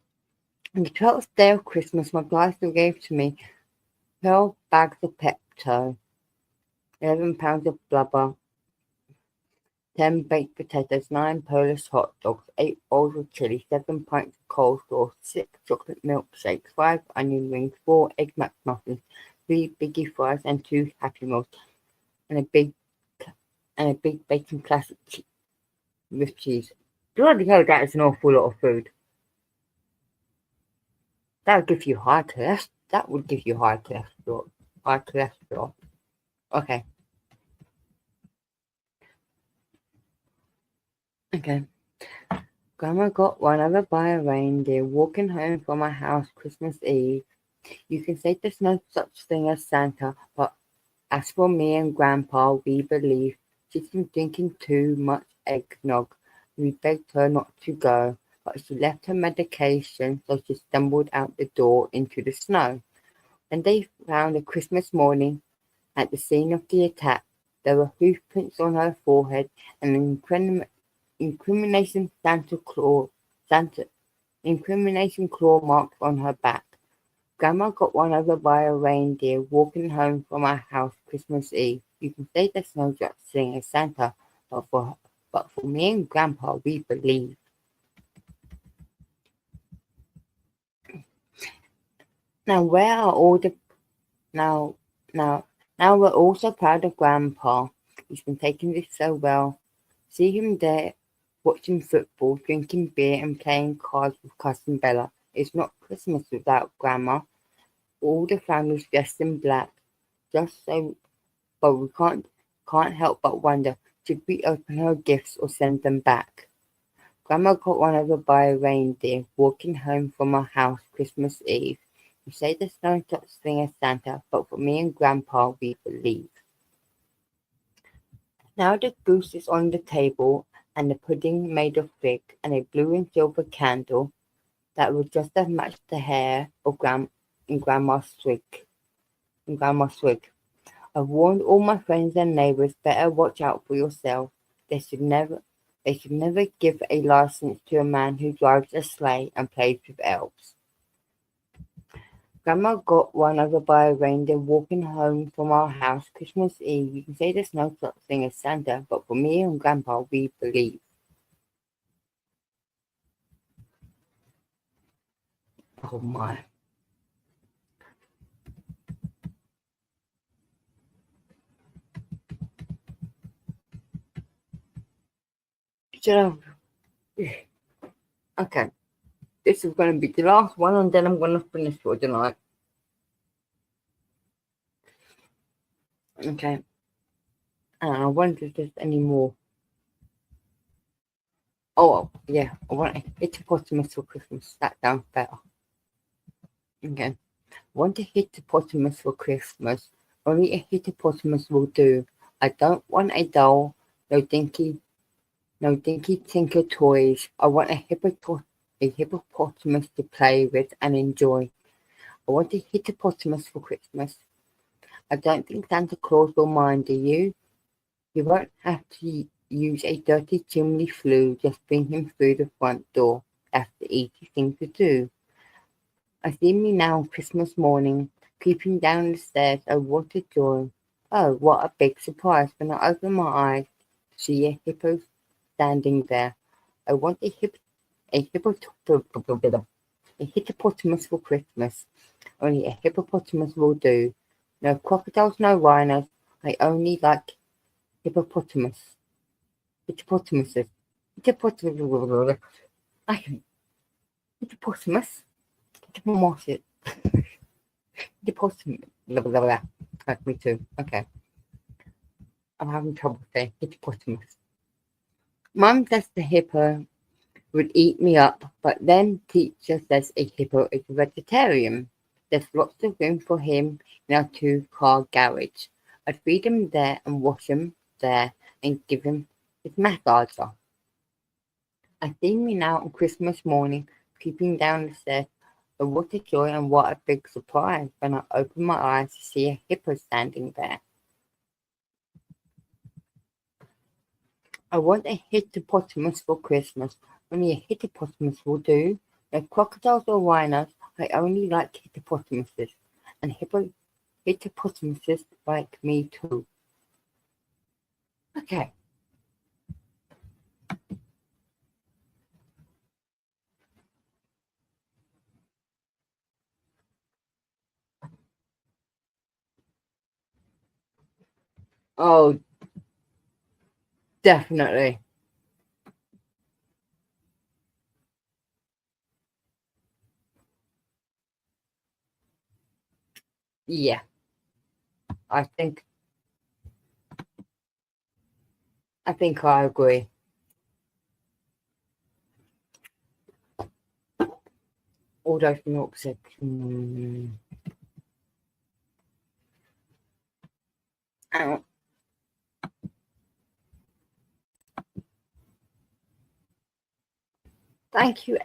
S1: On the 12th day of Christmas, my drive-thru gave to me 12 bags of Pepto, 11 pounds of blubber, 10 baked potatoes, 9 Polish hot dogs, 8 bowls of chili, 7 pints of coleslaw, 6 chocolate milkshakes, 5 onion rings, 4 egg McMuffins, 3 Biggie Fries, and 2 Happy Meals, and a big bacon classic with cheese. Bloody hell, that is an awful lot of food. That would give you high cholesterol. That would give you high cholesterol. High cholesterol. Okay. Okay. Grandma got run over by a reindeer walking home from our house Christmas Eve. You can say there's no such thing as Santa, but as for me and Grandpa, we believe she's been drinking too much eggnog. We begged her not to go, but she left her medication, so she stumbled out the door into the snow. When they found her Christmas morning at the scene of the attack, there were hoof prints on her forehead and incrimination claw marks on her back. Grandma got run over by a reindeer walking home from our house Christmas Eve. You can say there's no such thing as Santa, but for me and Grandpa, we believe. Now where are all the now we're all so proud of Grandpa. He's been taking this so well. See him there watching football, drinking beer and playing cards with Cousin Bella. It's not Christmas without Grandma. All the family's dressed in black. But we can't help but wonder, should we open her gifts or send them back? Grandma got run over by a reindeer walking home from our house Christmas Eve. You say there's no such thing as Santa, but for me and Grandpa, we believe. Now the goose is on the table, and the pudding made of fig, and a blue and silver candle that would just have matched the hair of Grandma's swig. I've warned all my friends and neighbours better watch out for yourself. They should never give a license to a man who drives a sleigh and plays with elves. Grandma got run over by a reindeer walking home from our house Christmas Eve. You can say there's no such thing as Santa, but for me and Grandpa, we believe. Oh my. Should I? Okay. This is going to be the last one, and then I'm going to finish for tonight. Okay. I wonder if there's any more. Oh, yeah. I want a hippopotamus for Christmas. That sounds better. Okay. I want a hippopotamus for Christmas. Only a hippopotamus will do. I don't want a doll. No dinky tinker toys. I want a hippopotamus to play with and enjoy. I want a hippopotamus for Christmas. I don't think Santa Claus will mind, do you? You won't have to use a dirty chimney flue, just bring him through the front door. That's the easy thing to do. I see me now on Christmas morning, creeping down the stairs. Oh, what a joy. Oh, what a big surprise when I open my eyes to see a hippo standing there. I want a hippopotamus for Christmas. Only a hippopotamus will do. No crocodiles, no rhinos. I only like hippopotamuses. Hippopotamus. I can. Hippopotamus. Hippopotamus. Hippopotamus. Blah, blah, blah. Me too. Okay. I'm having trouble saying hippopotamus. Mum says the hippo would eat me up, but then teacher says a hippo is a vegetarian. There's lots of room for him in our two-car garage. I'd feed him there and wash him there and give him his massager. I see me now on Christmas morning, creeping down the stairs. Oh, what a joy and what a big surprise when I open my eyes to see a hippo standing there. I want a hippopotamus for Christmas. Only a hippopotamus will do. No crocodiles or rhinos. I only like hippopotamuses. And hippopotamuses like me too. Okay. Oh, definitely. Yeah, I think I agree. Although from your perception. Oh, thank you,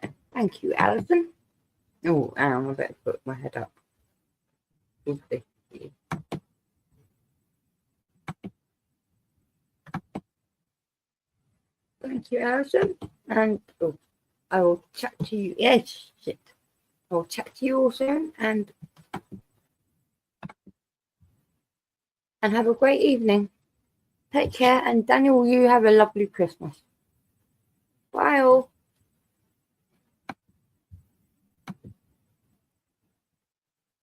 S1: Alison. Oh, I better put my head up. Oopsie. Thank you, Alison. And I will chat to you. Yes, shit. I'll chat to you all soon and have a great evening. Take care, and Daniel, you have a lovely Christmas. Bye all.